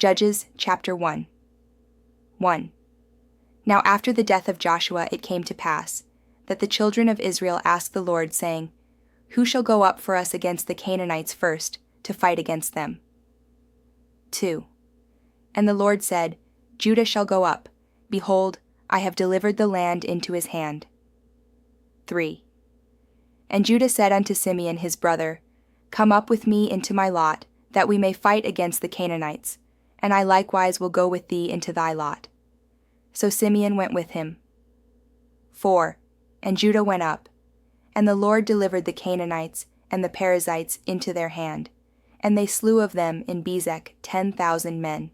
Judges chapter 1. 1. Now after the death of Joshua it came to pass, that the children of Israel asked the Lord, saying, Who shall go up for us against the Canaanites first, to fight against them? 2. And the Lord said, Judah shall go up. Behold, I have delivered the land into his hand. 3. And Judah said unto Simeon his brother, Come up with me into my lot, that we may fight against the Canaanites, and I likewise will go with thee into thy lot. So Simeon went with him. 4. And Judah went up, and the Lord delivered the Canaanites and the Perizzites into their hand, and they slew of them in Bezek 10,000 men.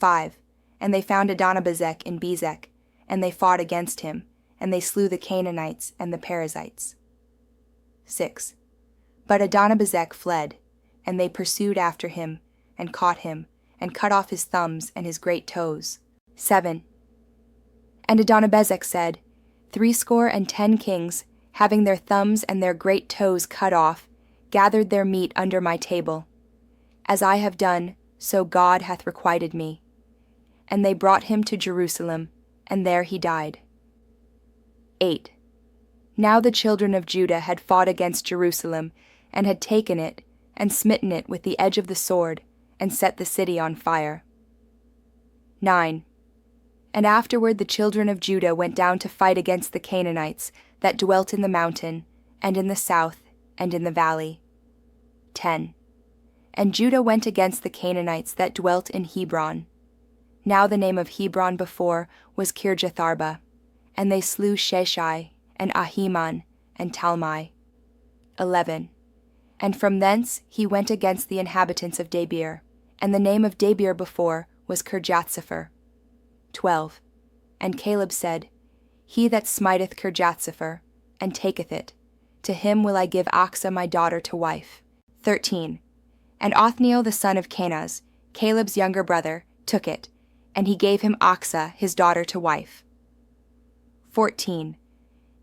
5. And they found Adonibezek in Bezek, and they fought against him, and they slew the Canaanites and the Perizzites. 6. But Adonibezek fled, and they pursued after him, and caught him, and cut off his thumbs and his great toes. 7. And Adonibezek said, 70 kings, having their thumbs and their great toes cut off, gathered their meat under my table. As I have done, so God hath requited me. And they brought him to Jerusalem, and there he died. 8. Now the children of Judah had fought against Jerusalem, and had taken it, and smitten it with the edge of the sword, and set the city on fire. 9. And afterward the children of Judah went down to fight against the Canaanites that dwelt in the mountain, and in the south, and in the valley. 10. And Judah went against the Canaanites that dwelt in Hebron. Now the name of Hebron before was Kirjatharba, and they slew Sheshai, and Ahiman, and Talmai. 11. And from thence he went against the inhabitants of Debir, and the name of Debir before was Kirjathsepher. 12. And Caleb said, He that smiteth Kirjathsepher, and taketh it, to him will I give Achsah my daughter to wife. 13. And Othniel the son of Kenaz, Caleb's younger brother, took it, and he gave him Achsah his daughter to wife. 14.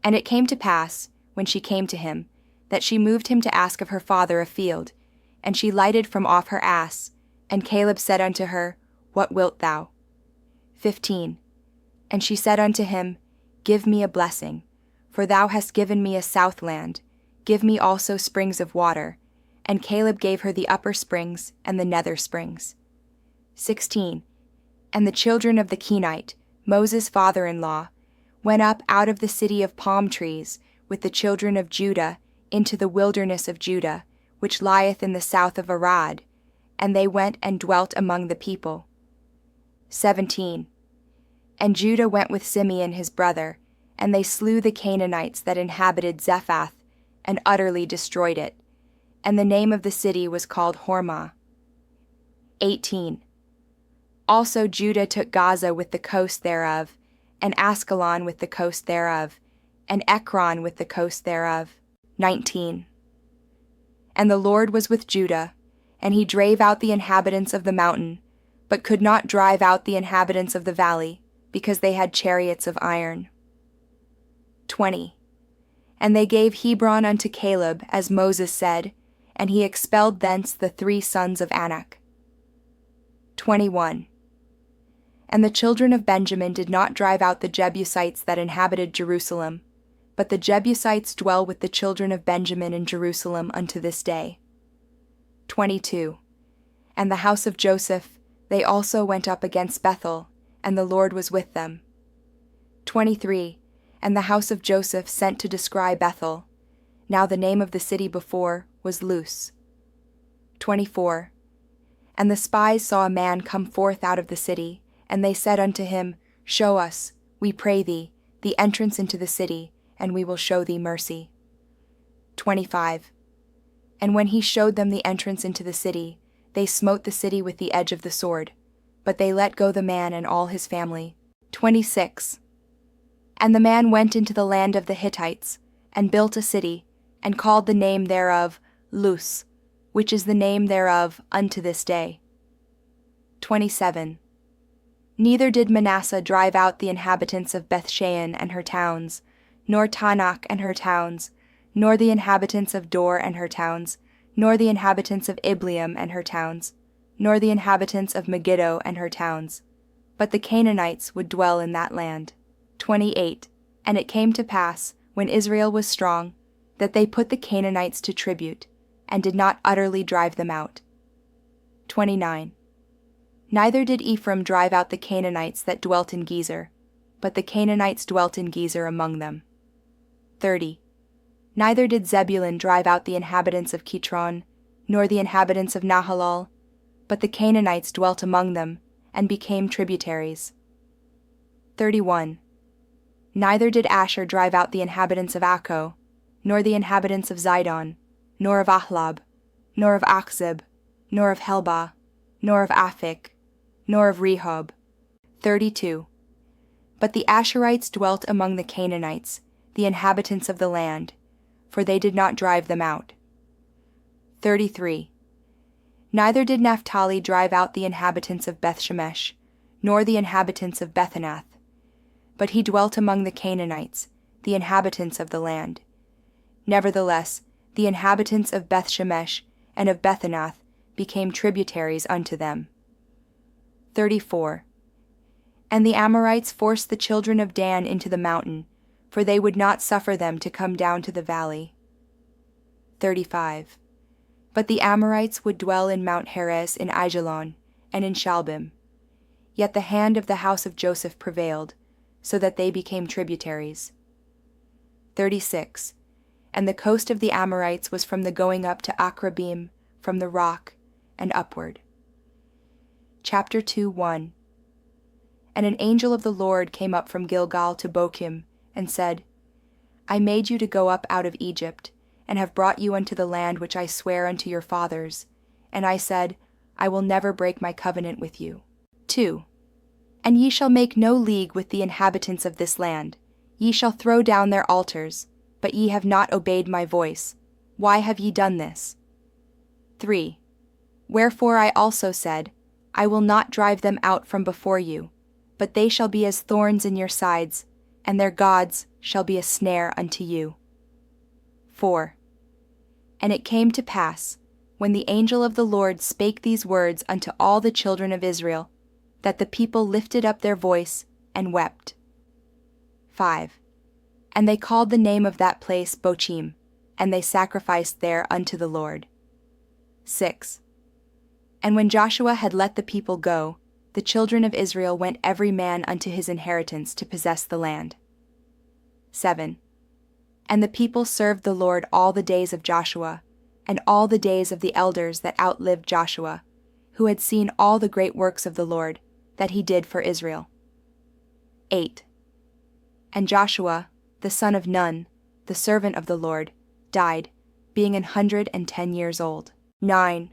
And it came to pass, when she came to him, that she moved him to ask of her father a field, and she lighted from off her ass, and Caleb said unto her, What wilt thou? 15. And she said unto him, Give me a blessing, for thou hast given me a south land, give me also springs of water. And Caleb gave her the upper springs and the nether springs. 16. And the children of the Kenite, Moses' father-in-law, went up out of the city of palm trees with the children of Judah into the wilderness of Judah, which lieth in the south of Arad, and they went and dwelt among the people. 17. And Judah went with Simeon his brother, and they slew the Canaanites that inhabited Zephath, and utterly destroyed it, and the name of the city was called Hormah. 18. Also Judah took Gaza with the coast thereof, and Askelon with the coast thereof, and Ekron with the coast thereof. 19. And the Lord was with Judah, and he drave out the inhabitants of the mountain, but could not drive out the inhabitants of the valley, because they had chariots of iron. 20. And they gave Hebron unto Caleb, as Moses said, and he expelled thence the 3 sons of Anak. 21. And the children of Benjamin did not drive out the Jebusites that inhabited Jerusalem, but the Jebusites dwell with the children of Benjamin in Jerusalem unto this day. 22. And the house of Joseph, they also went up against Bethel, and the Lord was with them. 23. And the house of Joseph sent to descry Bethel. Now the name of the city before was Luz. 24. And the spies saw a man come forth out of the city, and they said unto him, Show us, we pray thee, the entrance into the city, and we will show thee mercy. 25. And when he showed them the entrance into the city, they smote the city with the edge of the sword, but they let go the man and all his family. 26. And the man went into the land of the Hittites, and built a city, and called the name thereof Luz, which is the name thereof unto this day. 27. Neither did Manasseh drive out the inhabitants of Bethshean and her towns, nor Tanakh and her towns, nor the inhabitants of Dor and her towns, nor the inhabitants of Ibleam and her towns, nor the inhabitants of Megiddo and her towns, but the Canaanites would dwell in that land. 28. And it came to pass, when Israel was strong, that they put the Canaanites to tribute, and did not utterly drive them out. 29. Neither did Ephraim drive out the Canaanites that dwelt in Gezer, but the Canaanites dwelt in Gezer among them. 30. Neither did Zebulun drive out the inhabitants of Kitron, nor the inhabitants of Nahalal, but the Canaanites dwelt among them, and became tributaries. 31. Neither did Asher drive out the inhabitants of Akko, nor the inhabitants of Zidon, nor of Ahlab, nor of Achzib, nor of Helbah, nor of Aphik, nor of Rehob. 32. But the Asherites dwelt among the Canaanites, the inhabitants of the land, for they did not drive them out. 33. Neither did Naphtali drive out the inhabitants of Bethshemesh, nor the inhabitants of Bethanath, but he dwelt among the Canaanites, the inhabitants of the land. Nevertheless, the inhabitants of Bethshemesh and of Bethanath became tributaries unto them. 34. And the Amorites forced the children of Dan into the mountain, for they would not suffer them to come down to the valley. 35. But the Amorites would dwell in Mount Heres in Aijalon, and in Shalbim. Yet the hand of the house of Joseph prevailed, so that they became tributaries. 36. And the coast of the Amorites was from the going up to Akrabim, from the rock, and upward. Chapter 2:1. And an angel of the Lord came up from Gilgal to Bochim, and said, I made you to go up out of Egypt, and have brought you unto the land which I sware unto your fathers. And I said, I will never break my covenant with you. 2. And ye shall make no league with the inhabitants of this land. Ye shall throw down their altars, but ye have not obeyed my voice. Why have ye done this? 3. Wherefore I also said, I will not drive them out from before you, but they shall be as thorns in your sides, and their gods shall be a snare unto you. 4. And it came to pass, when the angel of the Lord spake these words unto all the children of Israel, that the people lifted up their voice and wept. 5. And they called the name of that place Bochim, and they sacrificed there unto the Lord. 6. And when Joshua had let the people go, the children of Israel went every man unto his inheritance to possess the land. 7. And the people served the Lord all the days of Joshua, and all the days of the elders that outlived Joshua, who had seen all the great works of the Lord, that he did for Israel. 8. And Joshua, the son of Nun, the servant of the Lord, died, being 110 years old. 9.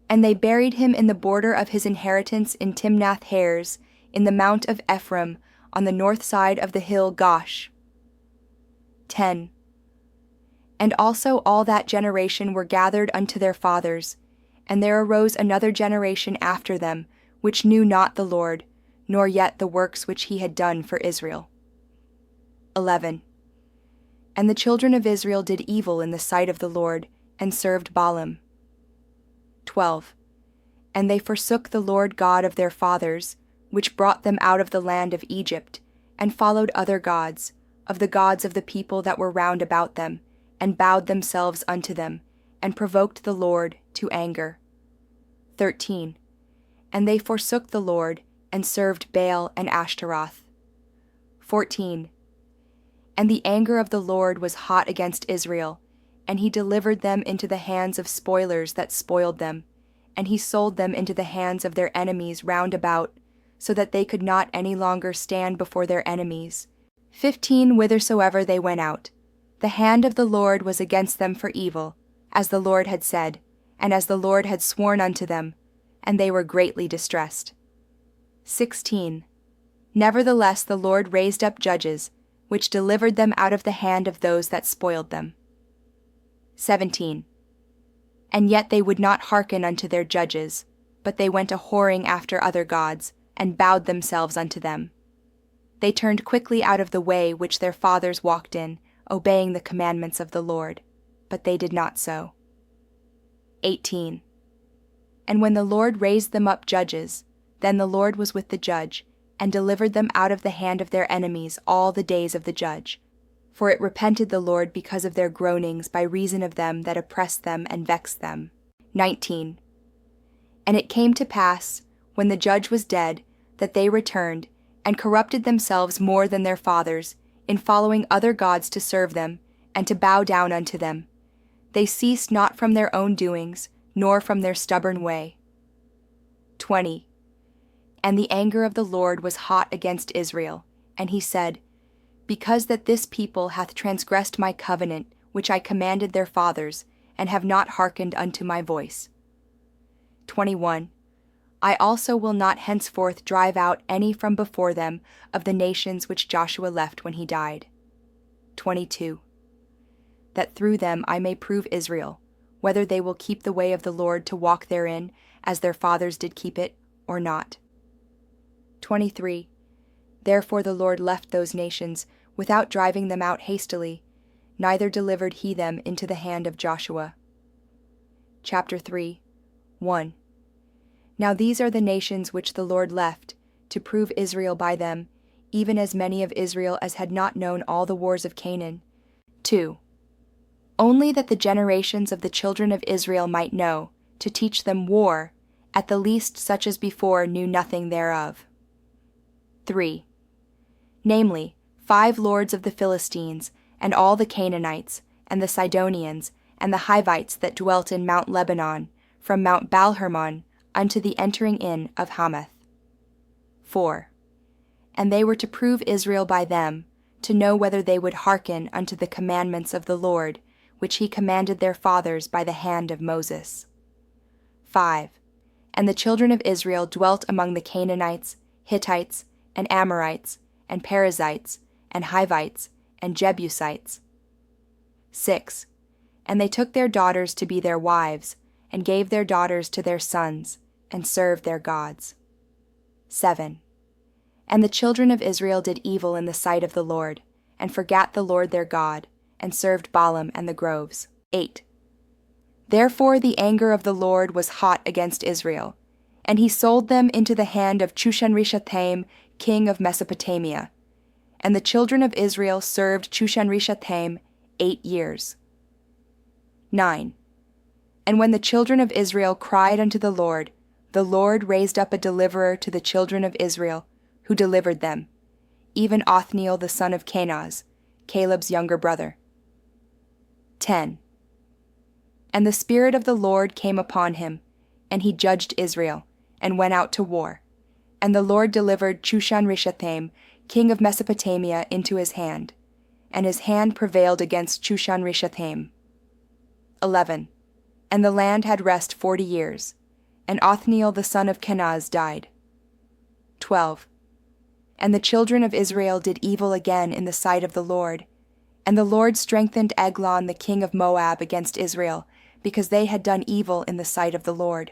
And they buried him in the border of his inheritance in Timnath-Heres, in the mount of Ephraim, on the north side of the hill Gosh. 10. And also all that generation were gathered unto their fathers, and there arose another generation after them, which knew not the Lord, nor yet the works which he had done for Israel. 11. And the children of Israel did evil in the sight of the Lord, and served Baalim. 12. And they forsook the Lord God of their fathers, which brought them out of the land of Egypt, and followed other gods, of the gods of the people that were round about them, and bowed themselves unto them, and provoked the Lord to anger. 13. And they forsook the Lord, and served Baal and Ashtaroth. 14. And the anger of the Lord was hot against Israel, and he delivered them into the hands of spoilers that spoiled them, and he sold them into the hands of their enemies round about, so that they could not any longer stand before their enemies. 15. Whithersoever they went out, the hand of the Lord was against them for evil, as the Lord had said, and as the Lord had sworn unto them, and they were greatly distressed. 16. Nevertheless the Lord raised up judges, which delivered them out of the hand of those that spoiled them. 17. And yet they would not hearken unto their judges, but they went a-whoring after other gods, and bowed themselves unto them. They turned quickly out of the way which their fathers walked in, obeying the commandments of the Lord, but they did not so. 18. And when the Lord raised them up judges, then the Lord was with the judge, and delivered them out of the hand of their enemies all the days of the judge. For it repented the Lord because of their groanings by reason of them that oppressed them and vexed them. 19. And it came to pass, when the judge was dead, that they returned, and corrupted themselves more than their fathers, in following other gods to serve them, and to bow down unto them. They ceased not from their own doings, nor from their stubborn way. 20. And the anger of the Lord was hot against Israel, and he said, Because that this people hath transgressed my covenant, which I commanded their fathers, and have not hearkened unto my voice. 21. I also will not henceforth drive out any from before them of the nations which Joshua left when he died. 22. That through them I may prove Israel, whether they will keep the way of the Lord to walk therein, as their fathers did keep it, or not. 23. Therefore the Lord left those nations, without driving them out hastily, neither delivered he them into the hand of Joshua. Chapter 3, 1. Now these are the nations which the Lord left, to prove Israel by them, even as many of Israel as had not known all the wars of Canaan. 2. Only that the generations of the children of Israel might know, to teach them war, at the least such as before knew nothing thereof. 3. Namely, 5 lords of the Philistines, and all the Canaanites, and the Sidonians, and the Hivites that dwelt in Mount Lebanon, from Mount Baal-Hermon unto the entering in of Hamath. 4. And they were to prove Israel by them, to know whether they would hearken unto the commandments of the Lord, which he commanded their fathers by the hand of Moses. 5. And the children of Israel dwelt among the Canaanites, Hittites, and Amorites, and Perizzites, and Hivites, and Jebusites. 6. And they took their daughters to be their wives, and gave their daughters to their sons, and served their gods. 7. And the children of Israel did evil in the sight of the Lord, and forgat the Lord their God, and served Balaam and the groves. 8. Therefore the anger of the Lord was hot against Israel, and he sold them into the hand of Chushan-Rishathaim, king of Mesopotamia. And the children of Israel served Chushan-Rishathaim 8 years. 9. And when the children of Israel cried unto the Lord raised up a deliverer to the children of Israel, who delivered them, even Othniel the son of Kenaz, Caleb's younger brother. 10. And the Spirit of the Lord came upon him, and he judged Israel, and went out to war. And the Lord delivered Chushan-Rishathaim, king of Mesopotamia, into his hand, and his hand prevailed against Chushan-Rishathaim. 11. And the land had rest 40 years, and Othniel the son of Kenaz died. 12. And the children of Israel did evil again in the sight of the Lord, and the Lord strengthened Eglon the king of Moab against Israel, because they had done evil in the sight of the Lord.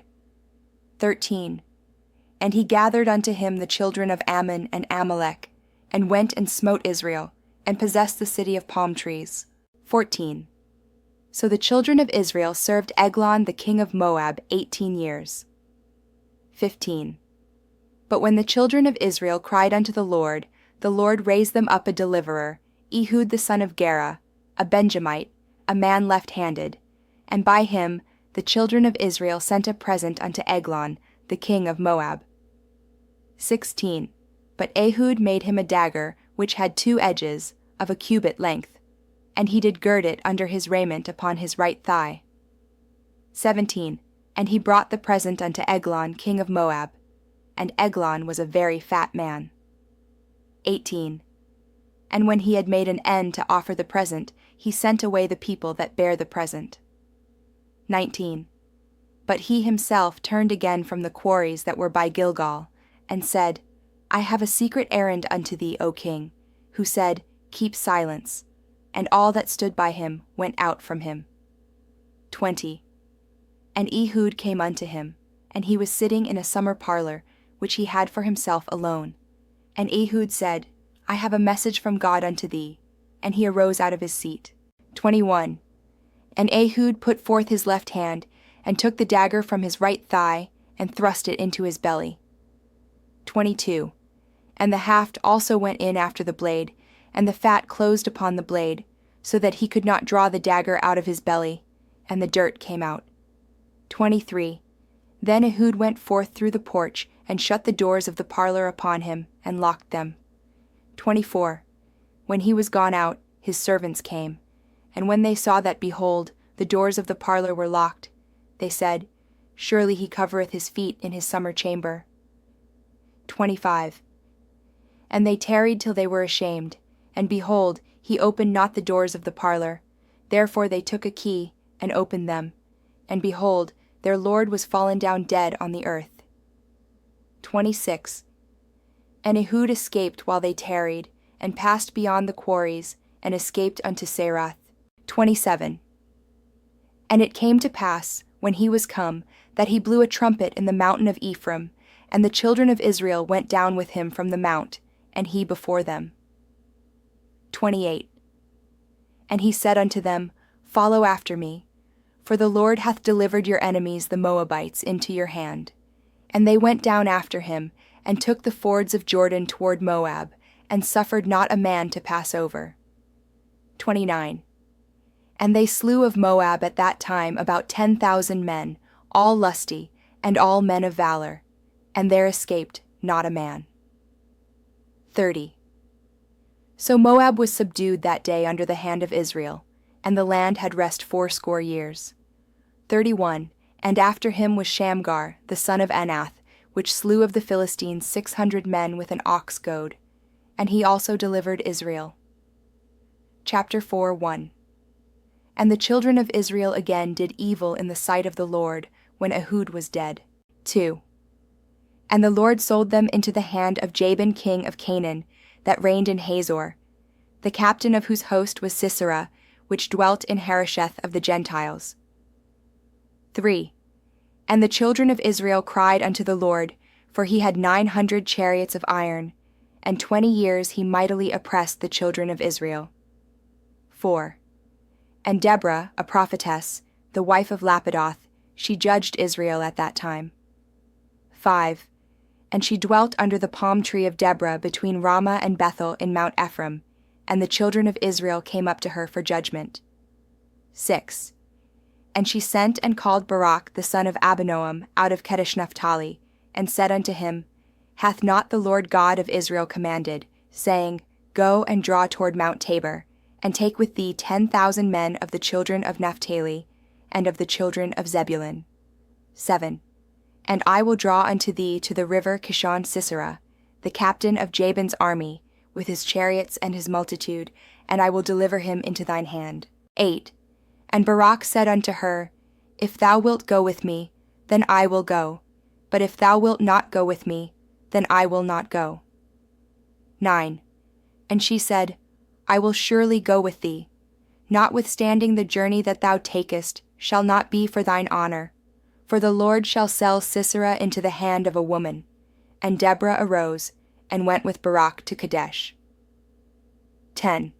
13. And he gathered unto him the children of Ammon and Amalek, and went and smote Israel, and possessed the city of palm trees. 14. So the children of Israel served Eglon the king of Moab 18 years. 15. But when the children of Israel cried unto the Lord raised them up a deliverer, Ehud the son of Gera, a Benjamite, a man left-handed, and by him the children of Israel sent a present unto Eglon, the king of Moab. 16. But Ehud made him a dagger, which had 2 edges, of a cubit length, and he did gird it under his raiment upon his right thigh. 17. And he brought the present unto Eglon, king of Moab, and Eglon was a very fat man. 18. And when he had made an end to offer the present, he sent away the people that bare the present. 19. But he himself turned again from the quarries that were by Gilgal, and said, I have a secret errand unto thee, O king, who said, Keep silence. And all that stood by him went out from him. 20. And Ehud came unto him, and he was sitting in a summer parlor, which he had for himself alone. And Ehud said, I have a message from God unto thee. And he arose out of his seat. 21. And Ehud put forth his left hand, and took the dagger from his right thigh, and thrust it into his belly. 22. And the haft also went in after the blade, and the fat closed upon the blade, so that he could not draw the dagger out of his belly, and the dirt came out. 23. Then Ehud went forth through the porch, and shut the doors of the parlor upon him, and locked them. 24. When he was gone out, his servants came, and when they saw that, behold, the doors of the parlor were locked, they said, Surely he covereth his feet in his summer chamber. 25. And they tarried till they were ashamed, and behold, he opened not the doors of the parlor. Therefore they took a key, and opened them, and behold, their lord was fallen down dead on the earth. 26. And Ehud escaped while they tarried, and passed beyond the quarries, and escaped unto Serath. 27. And it came to pass, when he was come, that he blew a trumpet in the mountain of Ephraim, and the children of Israel went down with him from the mount, and he before them. 28. And he said unto them, Follow after me, for the Lord hath delivered your enemies the Moabites into your hand. And they went down after him, and took the fords of Jordan toward Moab, and suffered not a man to pass over. 29. And they slew of Moab at that time about 10,000 men, all lusty, and all men of valor, and there escaped not a man. 30. So Moab was subdued that day under the hand of Israel, and the land had rest 80 years. 31. And after him was Shamgar, the son of Anath, which slew of the Philistines 600 men with an ox goad, and he also delivered Israel. Chapter 4:1. And the children of Israel again did evil in the sight of the Lord, when Ehud was dead. 2. And the Lord sold them into the hand of Jabin king of Canaan, that reigned in Hazor, the captain of whose host was Sisera, which dwelt in Harosheth of the Gentiles. 3. And the children of Israel cried unto the Lord, for he had 900 chariots of iron, and 20 years he mightily oppressed the children of Israel. 4. And Deborah, a prophetess, the wife of Lapidoth, she judged Israel at that time. 5. And she dwelt under the palm tree of Deborah between Ramah and Bethel in Mount Ephraim, and the children of Israel came up to her for judgment. 6. And she sent and called Barak the son of Abinoam out of Kedesh Naphtali, and said unto him, Hath not the Lord God of Israel commanded, saying, Go and draw toward Mount Tabor, and take with thee 10,000 men of the children of Naphtali, and of the children of Zebulun. 7. And I will draw unto thee to the river Kishon Sisera, the captain of Jabin's army, with his chariots and his multitude, and I will deliver him into thine hand. 8. And Barak said unto her, If thou wilt go with me, then I will go, but if thou wilt not go with me, then I will not go. 9. And she said, I will surely go with thee. Notwithstanding the journey that thou takest shall not be for thine honor, for the Lord shall sell Sisera into the hand of a woman. And Deborah arose, and went with Barak to Kadesh. 10.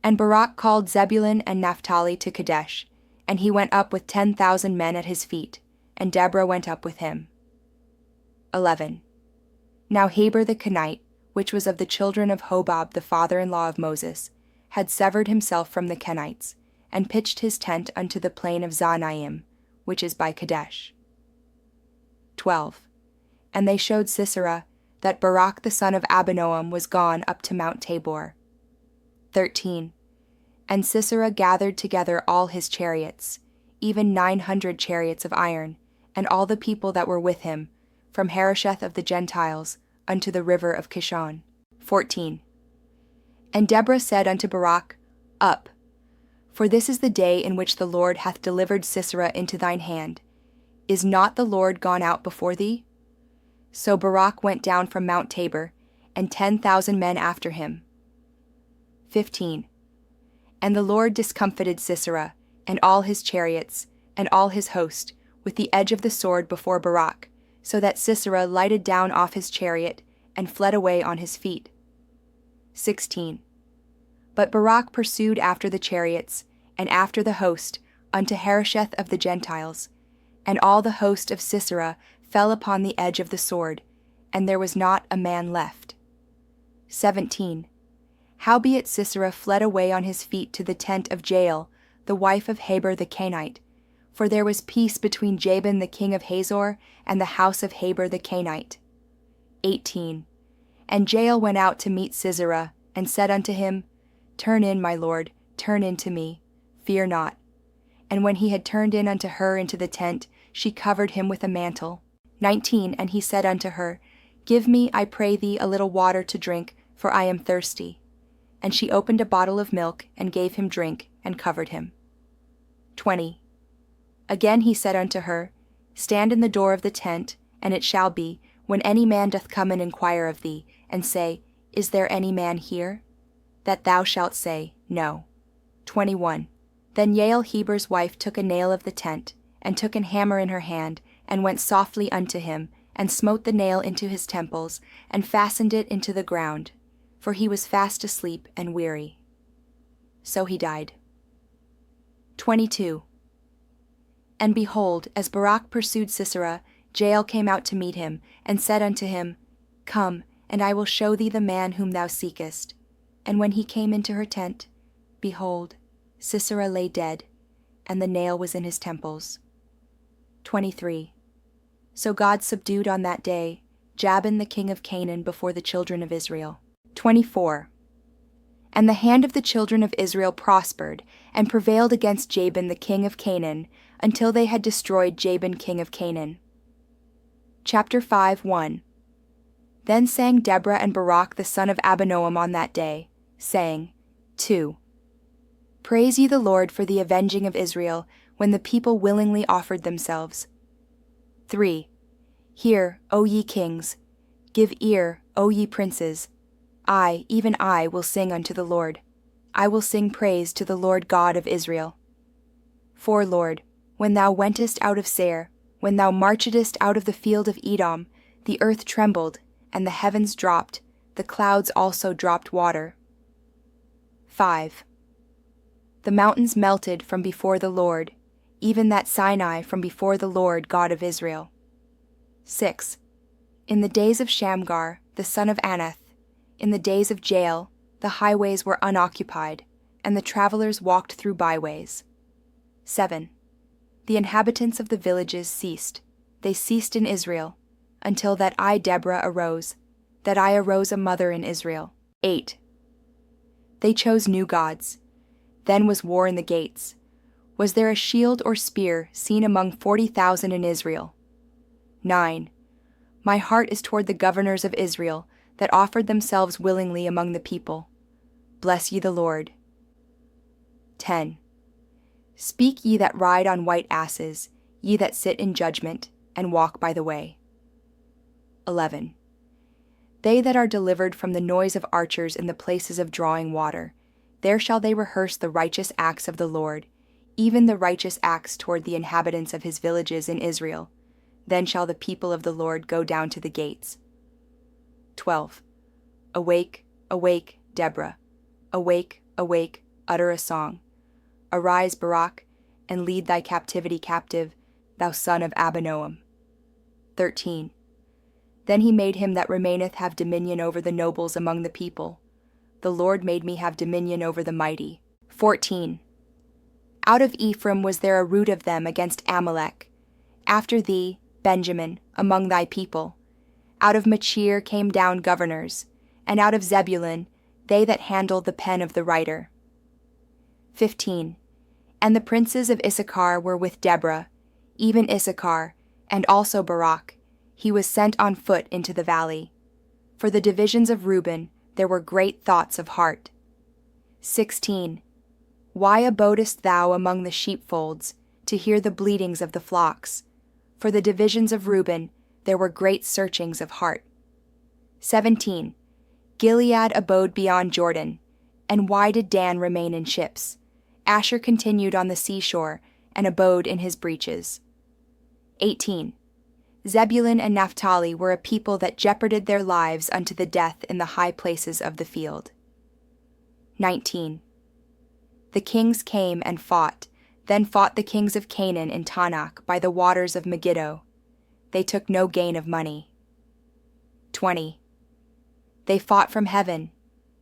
And Barak called Zebulun and Naphtali to Kadesh, and he went up with 10,000 men at his feet, and Deborah went up with him. 11. Now Heber the Kenite, which was of the children of Hobab the father-in-law of Moses, had severed himself from the Kenites, and pitched his tent unto the plain of Zaanaim, which is by Kadesh. 12. And they showed Sisera that Barak the son of Abinoam was gone up to Mount Tabor. 13. And Sisera gathered together all his chariots, even 900 chariots of iron, and all the people that were with him, from Harosheth of the Gentiles unto the river of Kishon. 14. And Deborah said unto Barak, Up, for this is the day in which the Lord hath delivered Sisera into thine hand. Is not the Lord gone out before thee? So Barak went down from Mount Tabor, and 10,000 men after him. 15. And the Lord discomfited Sisera, and all his chariots, and all his host, with the edge of the sword before Barak, so that Sisera lighted down off his chariot, and fled away on his feet. 16. But Barak pursued after the chariots, and after the host, unto Harosheth of the Gentiles. And all the host of Sisera fell upon the edge of the sword, and there was not a man left. 17. Howbeit Sisera fled away on his feet to the tent of Jael, the wife of Heber the Kenite, for there was peace between Jabin the king of Hazor and the house of Heber the Kenite. 18. And Jael went out to meet Sisera, and said unto him, Turn in, my lord, turn in to me, fear not. And when he had turned in unto her into the tent, she covered him with a mantle. 19. And he said unto her, Give me, I pray thee, a little water to drink, for I am thirsty. And she opened a bottle of milk, and gave him drink, and covered him. 20. Again he said unto her, Stand in the door of the tent, and it shall be, when any man doth come and inquire of thee, and say, Is there any man here? That thou shalt say, No. 21. Then Jael Heber's wife took a nail of the tent, and took an hammer in her hand, and went softly unto him, and smote the nail into his temples, and fastened it into the ground, for he was fast asleep and weary. So he died. 22. And behold, as Barak pursued Sisera, Jael came out to meet him, and said unto him, Come, and I will show thee the man whom thou seekest. And when he came into her tent, behold, Sisera lay dead, and the nail was in his temples. 23. So God subdued on that day Jabin the king of Canaan before the children of Israel. 24. And the hand of the children of Israel prospered, and prevailed against Jabin the king of Canaan, until they had destroyed Jabin king of Canaan. Chapter 5:1. Then sang Deborah and Barak the son of Abinoam on that day, saying, 2. Praise ye the Lord for the avenging of Israel, when the people willingly offered themselves. 3. Hear, O ye kings, give ear, O ye princes. I, even I, will sing unto the Lord. I will sing praise to the Lord God of Israel. 4. Lord, when thou wentest out of Seir, when thou marchedest out of the field of Edom, the earth trembled, and the heavens dropped, the clouds also dropped water. 5. The mountains melted from before the Lord, even that Sinai from before the Lord God of Israel. 6. In the days of Shamgar, the son of Anath, in the days of Jael, the highways were unoccupied, and the travelers walked through byways. 7. The inhabitants of the villages ceased. They ceased in Israel, until that I, Deborah, arose, that I arose a mother in Israel. 8. They chose new gods. Then was war in the gates. Was there a shield or spear seen among 40,000 in Israel? 9. My heart is toward the governors of Israel, that offered themselves willingly among the people. Bless ye the Lord. 10. Speak ye that ride on white asses, ye that sit in judgment, and walk by the way. 11. They that are delivered from the noise of archers in the places of drawing water, there shall they rehearse the righteous acts of the Lord, even the righteous acts toward the inhabitants of his villages in Israel. Then shall the people of the Lord go down to the gates. 12. Awake, awake, Deborah. Awake, awake, utter a song. Arise, Barak, and lead thy captivity captive, thou son of Abinoam. 13. Then he made him that remaineth have dominion over the nobles among the people. The Lord made me have dominion over the mighty. 14. Out of Ephraim was there a root of them against Amalek. After thee, Benjamin, among thy people. Out of Machir came down governors, and out of Zebulun they that handled the pen of the writer. 15. And the princes of Issachar were with Deborah, even Issachar, and also Barak. He was sent on foot into the valley. For the divisions of Reuben there were great thoughts of heart. 16. Why abodest thou among the sheepfolds, to hear the bleatings of the flocks? For the divisions of Reuben there were great searchings of heart. 17. Gilead abode beyond Jordan, and why did Dan remain in ships? Asher continued on the seashore, and abode in his breaches. 18. Zebulun and Naphtali were a people that jeoparded their lives unto the death in the high places of the field. 19. The kings came and fought, Then fought the kings of Canaan in Tanakh by the waters of Megiddo. They took no gain of money. 20. They fought from heaven.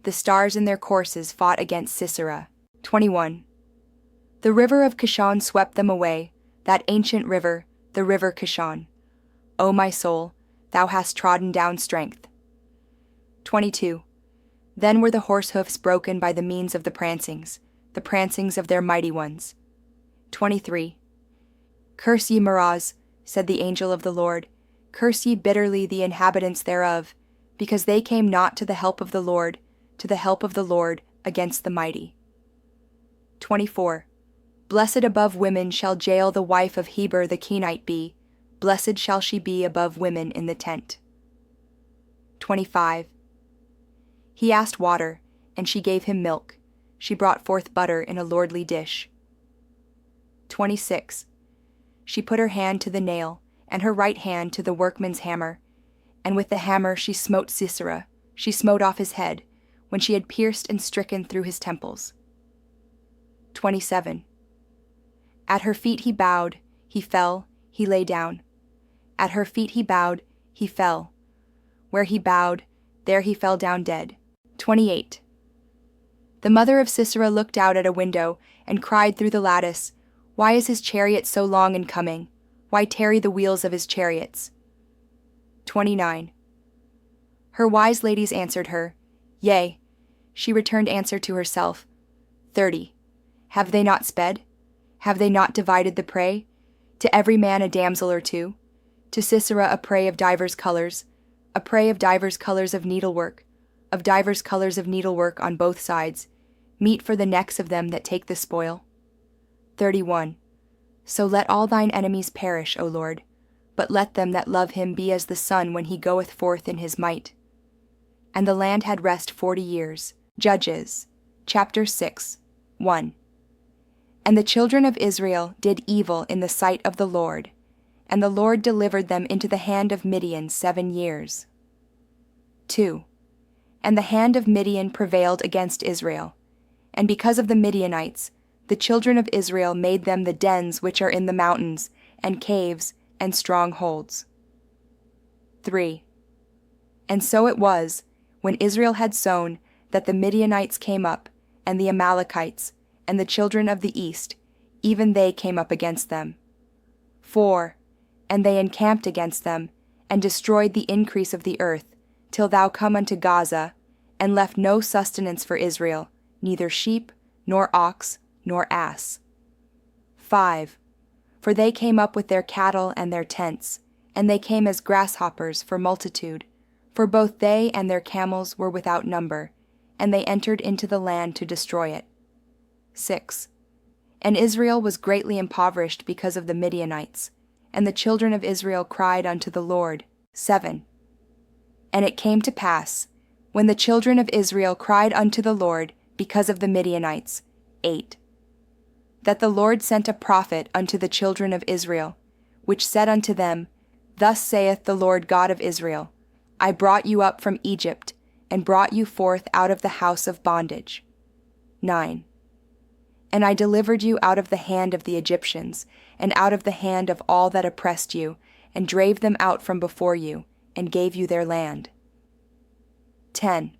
The stars in their courses fought against Sisera. 21. The river of Kishon swept them away, that ancient river, the river Kishon. O my soul, thou hast trodden down strength. 22. Then were the horse hoofs broken by the means of the prancings of their mighty ones. 23. Curse ye Meroz, said the angel of the Lord, curse ye bitterly the inhabitants thereof, because they came not to the help of the Lord, against the mighty. 24. Blessed above women shall Jael the wife of Heber the Kenite be, blessed shall she be above women in the tent. 25. He asked water, and she gave him milk. She brought forth butter in a lordly dish. 26. She put her hand to the nail, and her right hand to the workman's hammer, and with the hammer she smote Sisera, she smote off his head, when she had pierced and stricken through his temples. 27. At her feet he bowed, he fell, he lay down. At her feet he bowed, he fell. Where he bowed, there he fell down dead. 28. The mother of Sisera looked out at a window, and cried through the lattice, Why is his chariot so long in coming? Why tarry the wheels of his chariots? 29. Her wise ladies answered her, Yea. She returned answer to herself, 30. Have they not sped? Have they not divided the prey? To every man a damsel or two? To Sisera a prey of divers colors of needlework, on both sides, meat for the necks of them that take the spoil. 31. So let all thine enemies perish, O Lord, but let them that love him be as the sun when he goeth forth in his might. And the land had rest 40 years. Judges, chapter 6, 1. And the children of Israel did evil in the sight of the Lord, and the Lord delivered them into the hand of Midian 7 years. 2. And the hand of Midian prevailed against Israel, and because of the Midianites, the children of Israel made them the dens which are in the mountains, and caves, and strongholds. 3. And so it was, when Israel had sown, that the Midianites came up, and the Amalekites, and the children of the east, even they came up against them. 4. And they encamped against them, and destroyed the increase of the earth, till thou come unto Gaza, and left no sustenance for Israel, neither sheep, nor ox, nor ass. 5. For they came up with their cattle and their tents, and they came as grasshoppers for multitude, for both they and their camels were without number, and they entered into the land to destroy it. 6. And Israel was greatly impoverished because of the Midianites, and the children of Israel cried unto the Lord. 7. And it came to pass, when the children of Israel cried unto the Lord because of the Midianites. 8. That the Lord sent a prophet unto the children of Israel, which said unto them, Thus saith the Lord God of Israel, I brought you up from Egypt, and brought you forth out of the house of bondage. 9. And I delivered you out of the hand of the Egyptians, and out of the hand of all that oppressed you, and drave them out from before you, and gave you their land. 10.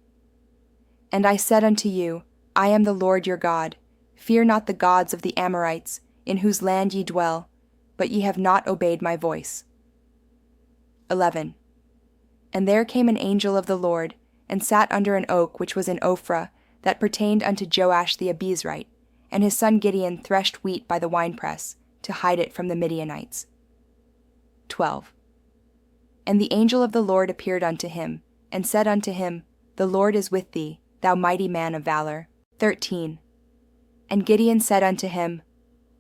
And I said unto you, I am the Lord your God. Fear not the gods of the Amorites, in whose land ye dwell, but ye have not obeyed my voice. 11. And there came an angel of the Lord, and sat under an oak which was in Ophrah, that pertained unto Joash the Abiezrite, and his son Gideon threshed wheat by the winepress, to hide it from the Midianites. 12. And the angel of the Lord appeared unto him, and said unto him, The Lord is with thee, thou mighty man of valor. 13. And Gideon said unto him,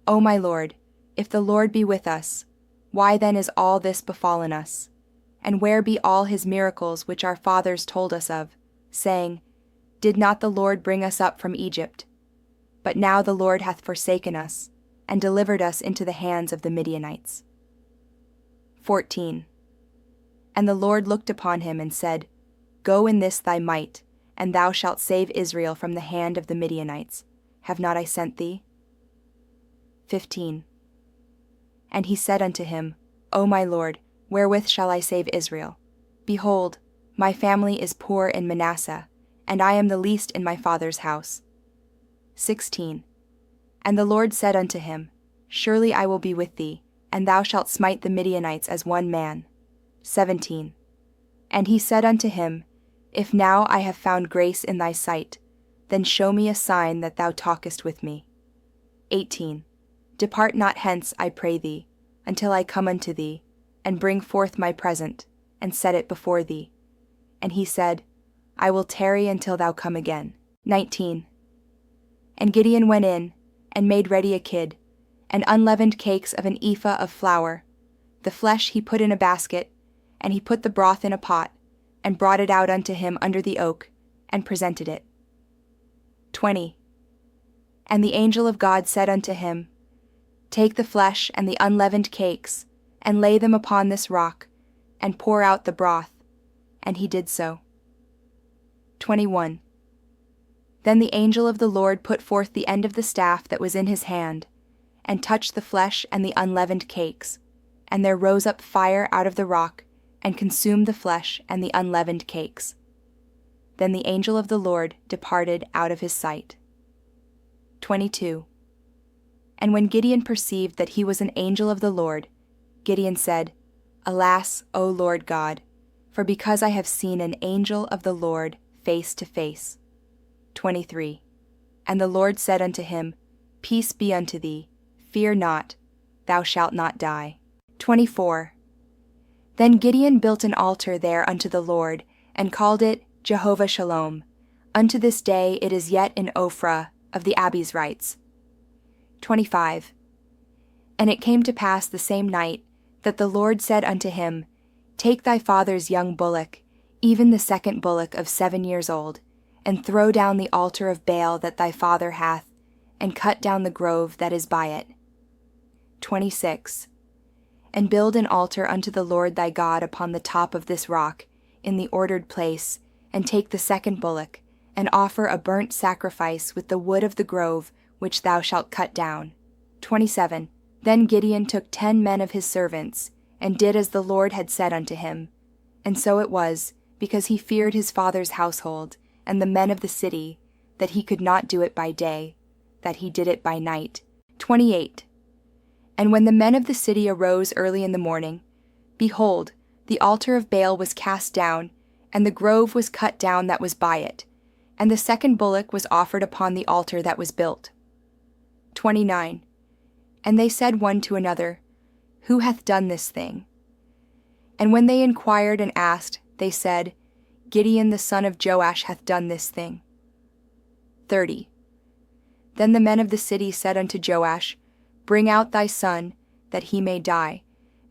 O my Lord, if the Lord be with us, why then is all this befallen us? And where be all his miracles which our fathers told us of, saying, Did not the Lord bring us up from Egypt? But now the Lord hath forsaken us, and delivered us into the hands of the Midianites. 14. And the Lord looked upon him and said, Go in this thy might, and thou shalt save Israel from the hand of the Midianites. Have not I sent thee? 15. And he said unto him, O my Lord, wherewith shall I save Israel? Behold, my family is poor in Manasseh, and I am the least in my father's house. 16. And the Lord said unto him, Surely I will be with thee, and thou shalt smite the Midianites as one man. 17. And he said unto him, If now I have found grace in thy sight, then show me a sign that thou talkest with me. 18. Depart not hence, I pray thee, until I come unto thee, and bring forth my present, and set it before thee. And he said, I will tarry until thou come again. 19. And Gideon went in, and made ready a kid, and unleavened cakes of an ephah of flour. The flesh he put in a basket, and he put the broth in a pot, and brought it out unto him under the oak, and presented it. 20. And the angel of God said unto him, Take the flesh and the unleavened cakes, and lay them upon this rock, and pour out the broth. And he did so. 21. Then the angel of the Lord put forth the end of the staff that was in his hand, and touched the flesh and the unleavened cakes, and there rose up fire out of the rock, and consumed the flesh and the unleavened cakes. Then the angel of the Lord departed out of his sight. 22. And when Gideon perceived that he was an angel of the Lord, Gideon said, Alas, O Lord God, for because I have seen an angel of the Lord face to face. 23. And the Lord said unto him, Peace be unto thee, fear not, thou shalt not die. 24. Then Gideon built an altar there unto the Lord, and called it Jehovah Shalom. Unto this day it is yet in Ophrah of the Abizrites. 25. And it came to pass the same night that the Lord said unto him, Take thy father's young bullock, even the second bullock of 7 years old, and throw down the altar of Baal that thy father hath, and cut down the grove that is by it. 26. And build an altar unto the Lord thy God upon the top of this rock, in the ordered place, and take the second bullock, and offer a burnt sacrifice with the wood of the grove which thou shalt cut down. 27. Then Gideon took 10 men of his servants, and did as the Lord had said unto him. And so it was, because he feared his father's household, and the men of the city, that he could not do it by day, that he did it by night. 28. And when the men of the city arose early in the morning, behold, the altar of Baal was cast down, and the grove was cut down that was by it, and the second bullock was offered upon the altar that was built. 29. And they said one to another, Who hath done this thing? And when they inquired and asked, they said, Gideon the son of Joash hath done this thing. 30. Then the men of the city said unto Joash, Bring out thy son, that he may die,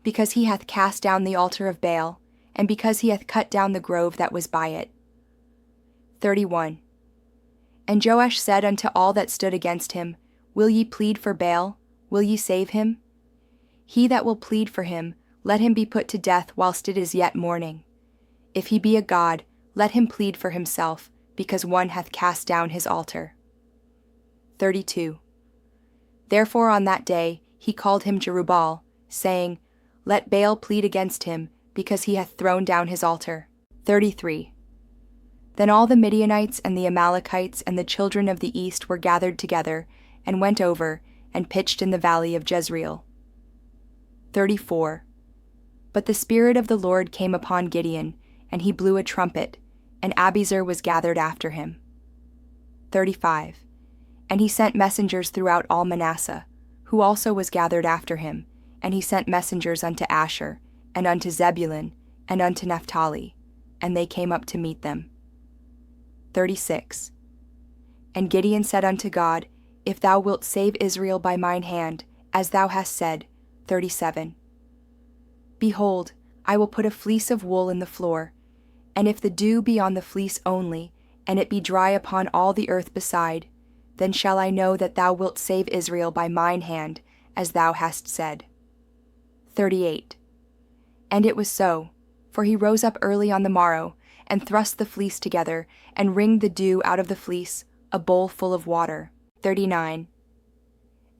because he hath cast down the altar of Baal, and because he hath cut down the grove that was by it. 31. And Joash said unto all that stood against him, Will ye plead for Baal? Will ye save him? He that will plead for him, let him be put to death whilst it is yet morning. If he be a god, let him plead for himself, because one hath cast down his altar. 32. Therefore on that day he called him Jerubbaal, saying, Let Baal plead against him, because he hath thrown down his altar. 33. Then all the Midianites and the Amalekites and the children of the east were gathered together, and went over, and pitched in the valley of Jezreel. 34. But the Spirit of the Lord came upon Gideon, and he blew a trumpet, and Abiezer was gathered after him. 35. And he sent messengers throughout all Manasseh, who also was gathered after him, and he sent messengers unto Asher, and unto Zebulun, and unto Naphtali, and they came up to meet them. 36. And Gideon said unto God, If thou wilt save Israel by mine hand, as thou hast said. 37. Behold, I will put a fleece of wool in the floor, and if the dew be on the fleece only, and it be dry upon all the earth beside, then shall I know that thou wilt save Israel by mine hand, as thou hast said. 38. And it was so, for he rose up early on the morrow, and thrust the fleece together, and wringed the dew out of the fleece, a bowl full of water. 39.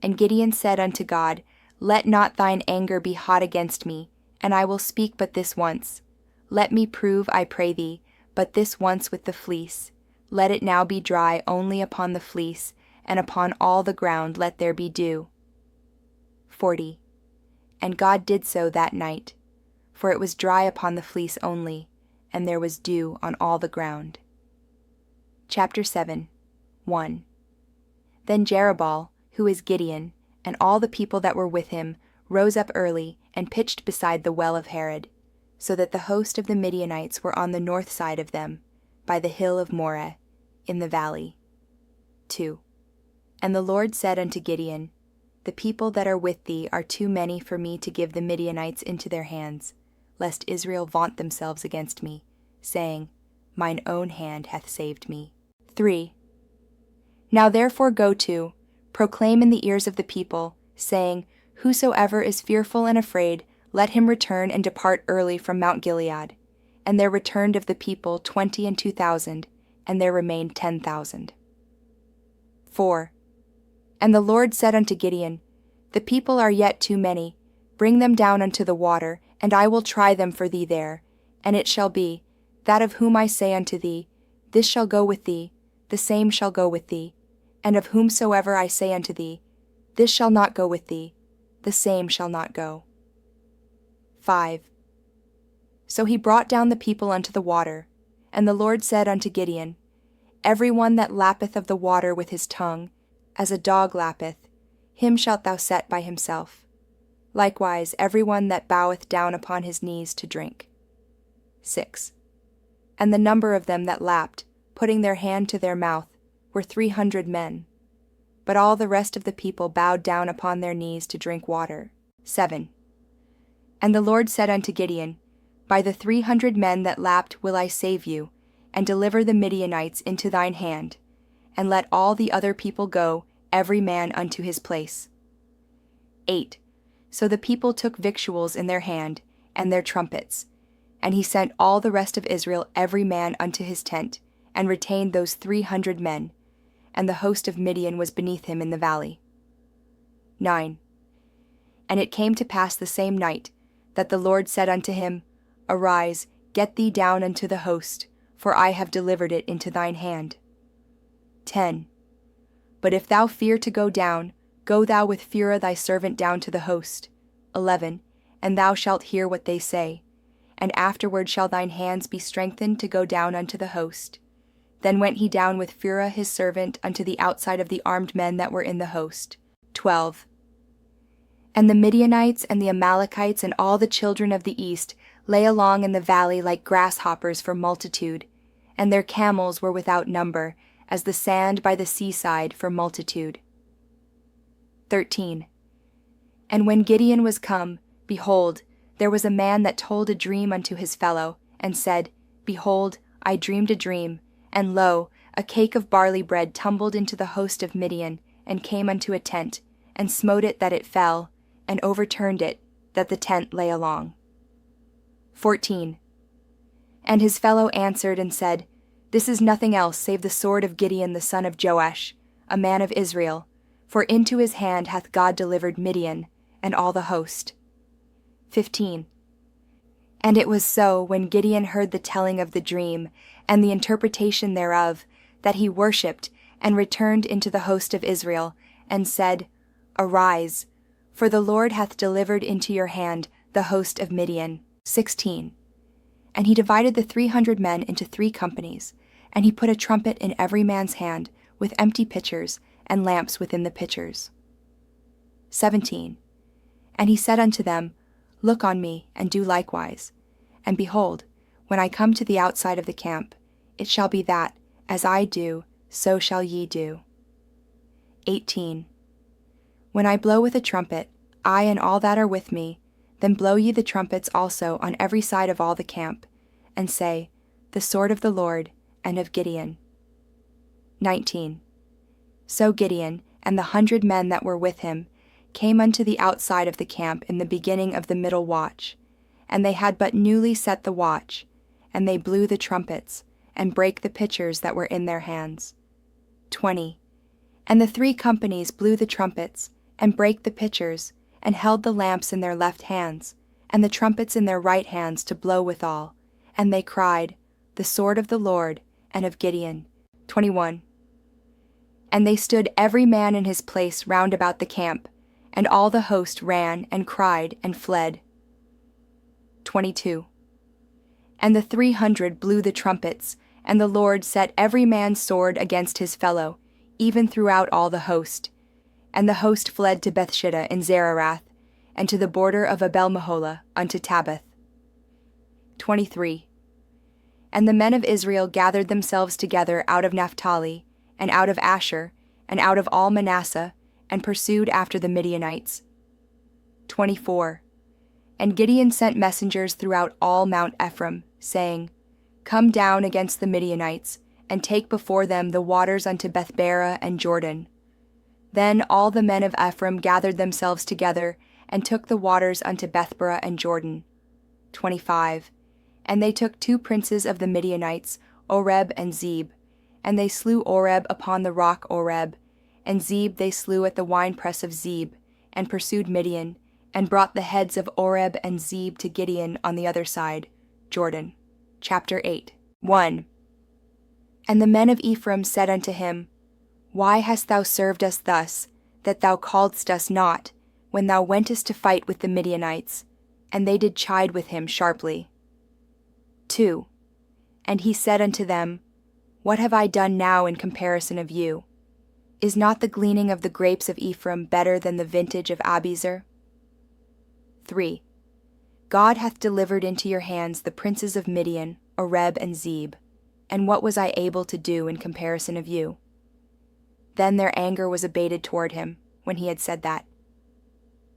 And Gideon said unto God, Let not thine anger be hot against me, and I will speak but this once. Let me prove, I pray thee, but this once with the fleece. Let it now be dry only upon the fleece, and upon all the ground let there be dew. 40. And God did so that night, for it was dry upon the fleece only, and there was dew on all the ground. Chapter 7. 1. Then Jerubbaal, who is Gideon, and all the people that were with him, rose up early and pitched beside the well of Harod, so that the host of the Midianites were on the north side of them, by the hill of Moreh, in the valley. 2. And the Lord said unto Gideon, The people that are with thee are too many for me to give the Midianites into their hands, lest Israel vaunt themselves against me, saying, Mine own hand hath saved me. 3. Now therefore go to, proclaim in the ears of the people, saying, Whosoever is fearful and afraid, let him return and depart early from Mount Gilead. And there returned of the people 22,000, and there remained 10,000. 4. And the Lord said unto Gideon, The people are yet too many, bring them down unto the water, and I will try them for thee there. And it shall be, that of whom I say unto thee, This shall go with thee, the same shall go with thee. And of whomsoever I say unto thee, This shall not go with thee, the same shall not go. 5. So he brought down the people unto the water, and the Lord said unto Gideon, Every one that lappeth of the water with his tongue, as a dog lappeth, him shalt thou set by himself. Likewise every one that boweth down upon his knees to drink. 6. And the number of them that lapped, putting their hand to their mouth, were 300 men. But all the rest of the people bowed down upon their knees to drink water. 7. And the Lord said unto Gideon, By the 300 men that lapped will I save you, and deliver the Midianites into thine hand, and let all the other people go, every man unto his place. 8. So the people took victuals in their hand, and their trumpets, and he sent all the rest of Israel every man unto his tent, and retained those 300 men, and the host of Midian was beneath him in the valley. 9. And it came to pass the same night, that the Lord said unto him, Arise, get thee down unto the host, for I have delivered it into thine hand. 10. But if thou fear to go down, go thou with Phurah thy servant down to the host. 11. And thou shalt hear what they say, and afterward shall thine hands be strengthened to go down unto the host. Then went he down with Phurah his servant unto the outside of the armed men that were in the host. 12. And the Midianites and the Amalekites and all the children of the east lay along in the valley like grasshoppers for multitude, and their camels were without number, as the sand by the seaside for multitude. 13. And when Gideon was come, behold, there was a man that told a dream unto his fellow, and said, Behold, I dreamed a dream, and lo, a cake of barley bread tumbled into the host of Midian, and came unto a tent, and smote it that it fell, and overturned it, that the tent lay along. 14. And his fellow answered and said, This is nothing else save the sword of Gideon the son of Joash, a man of Israel, for into his hand hath God delivered Midian, and all the host. 15. And it was so, when Gideon heard the telling of the dream, and the interpretation thereof, that he worshipped, and returned into the host of Israel, and said, Arise, for the Lord hath delivered into your hand the host of Midian. 16. And he divided the 300 men into 3 companies, and he put a trumpet in every man's hand, with empty pitchers, and lamps within the pitchers. 17. And he said unto them, Look on me, and do likewise. And behold, when I come to the outside of the camp, it shall be that, as I do, so shall ye do. 18. When I blow with a trumpet, I and all that are with me, then blow ye the trumpets also on every side of all the camp, and say, The sword of the Lord, and of Gideon. 19. So Gideon, and the 100 men that were with him, came unto the outside of the camp in the beginning of the middle watch, and they had but newly set the watch, and they blew the trumpets, and brake the pitchers that were in their hands. 20. And the 3 companies blew the trumpets, and brake the pitchers, and held the lamps in their left hands, and the trumpets in their right hands to blow withal. And they cried, The sword of the Lord, and of Gideon. 21. And they stood every man in his place round about the camp, and all the host ran and cried and fled. 22. And the 300 blew the trumpets, and the Lord set every man's sword against his fellow, even throughout all the host. And the host fled to Bethshittah in Zarerath, and to the border of Abel-Meholah unto Tabbath. 23. And the men of Israel gathered themselves together out of Naphtali, and out of Asher, and out of all Manasseh, and pursued after the Midianites. 24. And Gideon sent messengers throughout all Mount Ephraim, saying, Come down against the Midianites, and take before them the waters unto Bethbara and Jordan. Then all the men of Ephraim gathered themselves together, and took the waters unto Bethbara and Jordan. 25. And they took 2 princes of the Midianites, Oreb and Zeb, and they slew Oreb upon the rock Oreb, and Zeb they slew at the winepress of Zeb, and pursued Midian, and brought the heads of Oreb and Zeb to Gideon on the other side, Jordan. Chapter 8. 1. And the men of Ephraim said unto him, Why hast thou served us thus, that thou calledst us not, when thou wentest to fight with the Midianites? And they did chide with him sharply. 2. And he said unto them, What have I done now in comparison of you? Is not the gleaning of the grapes of Ephraim better than the vintage of Abiezer? 3. God hath delivered into your hands the princes of Midian, Oreb and Zeb, and what was I able to do in comparison of you? Then their anger was abated toward him, when he had said that.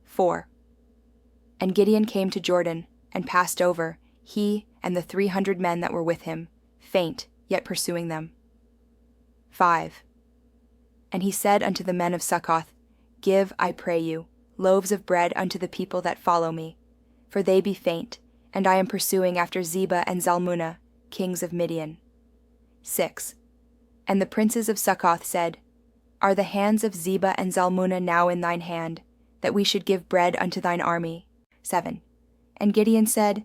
4. And Gideon came to Jordan, and passed over, he and the 300 men that were with him, faint, yet pursuing them. 5. And he said unto the men of Succoth, Give, I pray you, loaves of bread unto the people that follow me, for they be faint, and I am pursuing after Zebah and Zalmunna, kings of Midian. 6. And the princes of Succoth said, Are the hands of Zebah and Zalmunna now in thine hand, that we should give bread unto thine army? 7. And Gideon said,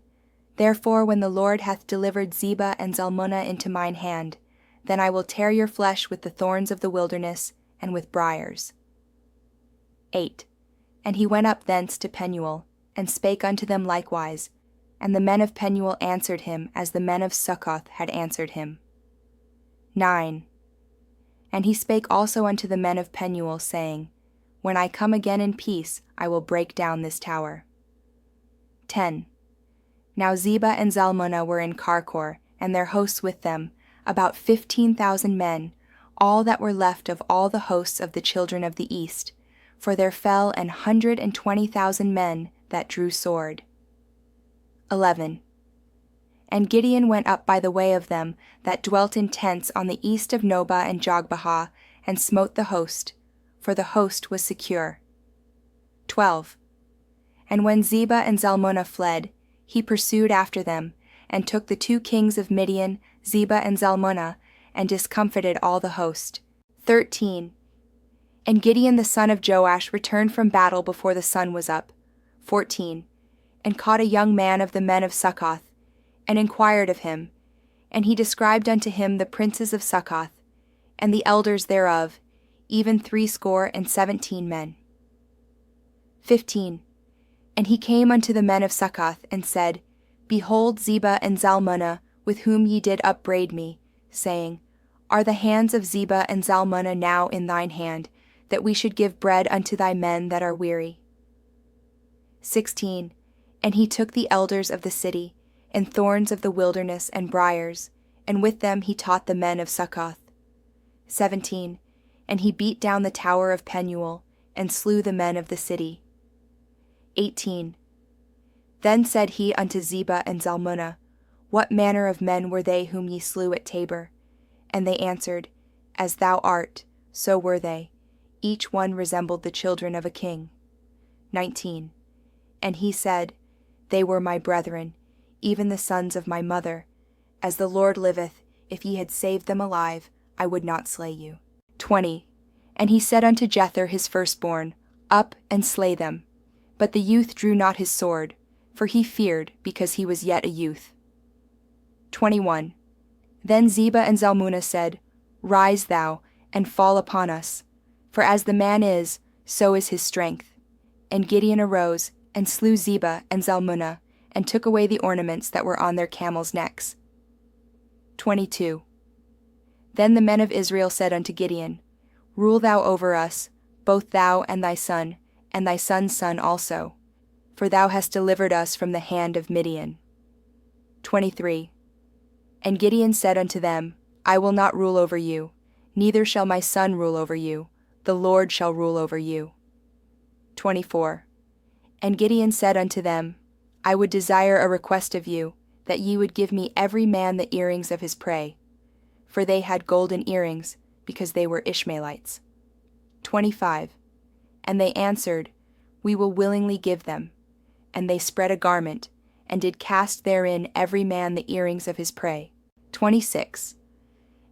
Therefore when the Lord hath delivered Zebah and Zalmunna into mine hand, then I will tear your flesh with the thorns of the wilderness and with briars. 8. And he went up thence to Penuel, and spake unto them likewise, and the men of Penuel answered him as the men of Succoth had answered him. 9. And he spake also unto the men of Penuel, saying, When I come again in peace, I will break down this tower. 10. Now Zebah and Zalmunna were in Karkor, and their hosts with them, about 15,000 men, all that were left of all the hosts of the children of the east, for there fell 120,000 men that drew sword. 11. And Gideon went up by the way of them that dwelt in tents on the east of Nobah and Jogbehah, and smote the host, for the host was secure. 12. And when Zebah and Zalmunna fled, he pursued after them, and took the 2 kings of Midian, Zebah and Zalmunna, and discomfited all the host. 13. And Gideon the son of Joash returned from battle before the sun was up. 14. And caught a young man of the men of Succoth, and inquired of him, and he described unto him the princes of Succoth, and the elders thereof, even 70 men. 15. And he came unto the men of Succoth, and said, Behold Zebah and Zalmunna, with whom ye did upbraid me, saying, Are the hands of Zebah and Zalmunna now in thine hand, that we should give bread unto thy men that are weary? 16. And he took the elders of the city, and thorns of the wilderness and briars, and with them he taught the men of Succoth. 17. And he beat down the tower of Penuel, and slew the men of the city. 18. Then said he unto Zebah and Zalmunna, What manner of men were they whom ye slew at Tabor? And they answered, As thou art, so were they. Each one resembled the children of a king. 19. And he said, They were my brethren, even the sons of my mother. As the Lord liveth, if ye had saved them alive, I would not slay you. 20. And he said unto Jether his firstborn, Up and slay them. But the youth drew not his sword, for he feared, because he was yet a youth. 21. Then Zebah and Zalmunna said, Rise thou, and fall upon us, for as the man is, so is his strength. And Gideon arose, and slew Zebah and Zalmunna, and took away the ornaments that were on their camels' necks. 22. Then the men of Israel said unto Gideon, Rule thou over us, both thou and thy son's son also, for thou hast delivered us from the hand of Midian. 23. And Gideon said unto them, I will not rule over you, neither shall my son rule over you, the Lord shall rule over you. 24. And Gideon said unto them, I would desire a request of you, that ye would give me every man the earrings of his prey. For they had golden earrings, because they were Ishmaelites. 25. And they answered, We will willingly give them. And they spread a garment, and did cast therein every man the earrings of his prey. 26.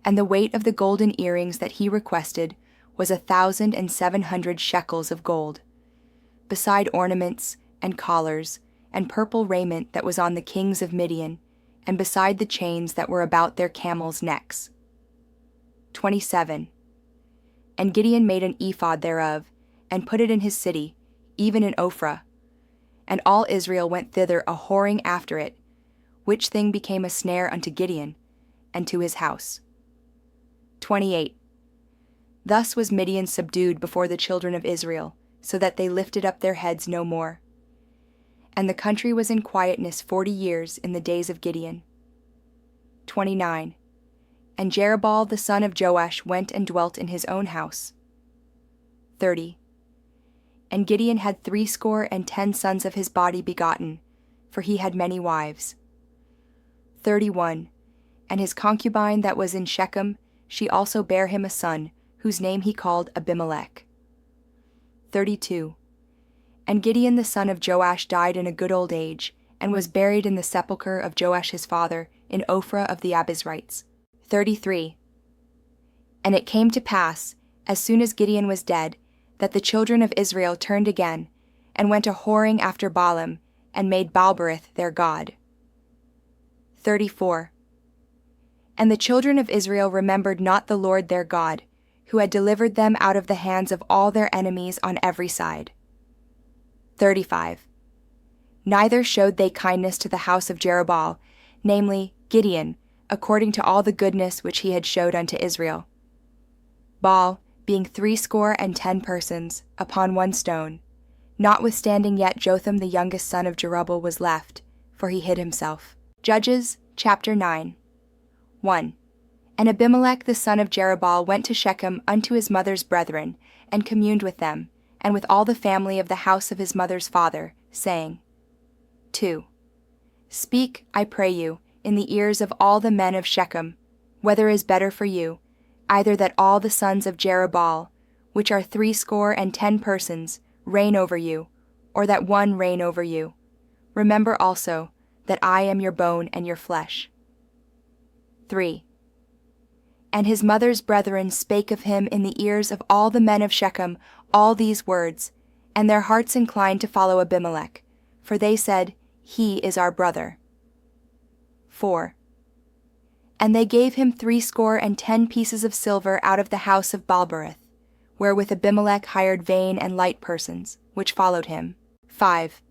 And the weight of the golden earrings that he requested was 1,700 shekels of gold, beside ornaments, and collars, and purple raiment that was on the kings of Midian, and beside the chains that were about their camels' necks. 27. And Gideon made an ephod thereof, and put it in his city, even in Ophrah. And all Israel went thither a whoring after it, which thing became a snare unto Gideon, and to his house. 28. Thus was Midian subdued before the children of Israel, so that they lifted up their heads no more. And the country was in quietness 40 years in the days of Gideon. 29. And Jerubbaal the son of Joash went and dwelt in his own house. 30. And Gideon had 70 sons of his body begotten, for he had many wives. 31. And his concubine that was in Shechem, she also bare him a son, whose name he called Abimelech. 32. And Gideon the son of Joash died in a good old age, and was buried in the sepulchre of Joash his father, in Ophrah of the Abizrites. 33. And it came to pass, as soon as Gideon was dead, that the children of Israel turned again, and went a whoring after Baalim, and made Baalberith their god. 34. And the children of Israel remembered not the Lord their God, who had delivered them out of the hands of all their enemies on every side. 35. Neither showed they kindness to the house of Jerubbaal, namely Gideon, according to all the goodness which he had showed unto Israel. Baal, being 70 persons, upon one stone, notwithstanding yet Jotham the youngest son of Jerubbaal was left, for he hid himself. Judges, chapter 9. 1. And Abimelech the son of Jerubbaal went to Shechem unto his mother's brethren, and communed with them, and with all the family of the house of his mother's father, saying, 2. Speak, I pray you, in the ears of all the men of Shechem, whether is better for you, either that all the sons of Jerubbaal, which are 70 persons, reign over you, or that one reign over you. Remember also that I am your bone and your flesh. 3. And his mother's brethren spake of him in the ears of all the men of Shechem all these words, and their hearts inclined to follow Abimelech, for they said, He is our brother. 4. And they gave him 70 pieces of silver out of the house of Baalberith, wherewith Abimelech hired vain and light persons, which followed him. 5.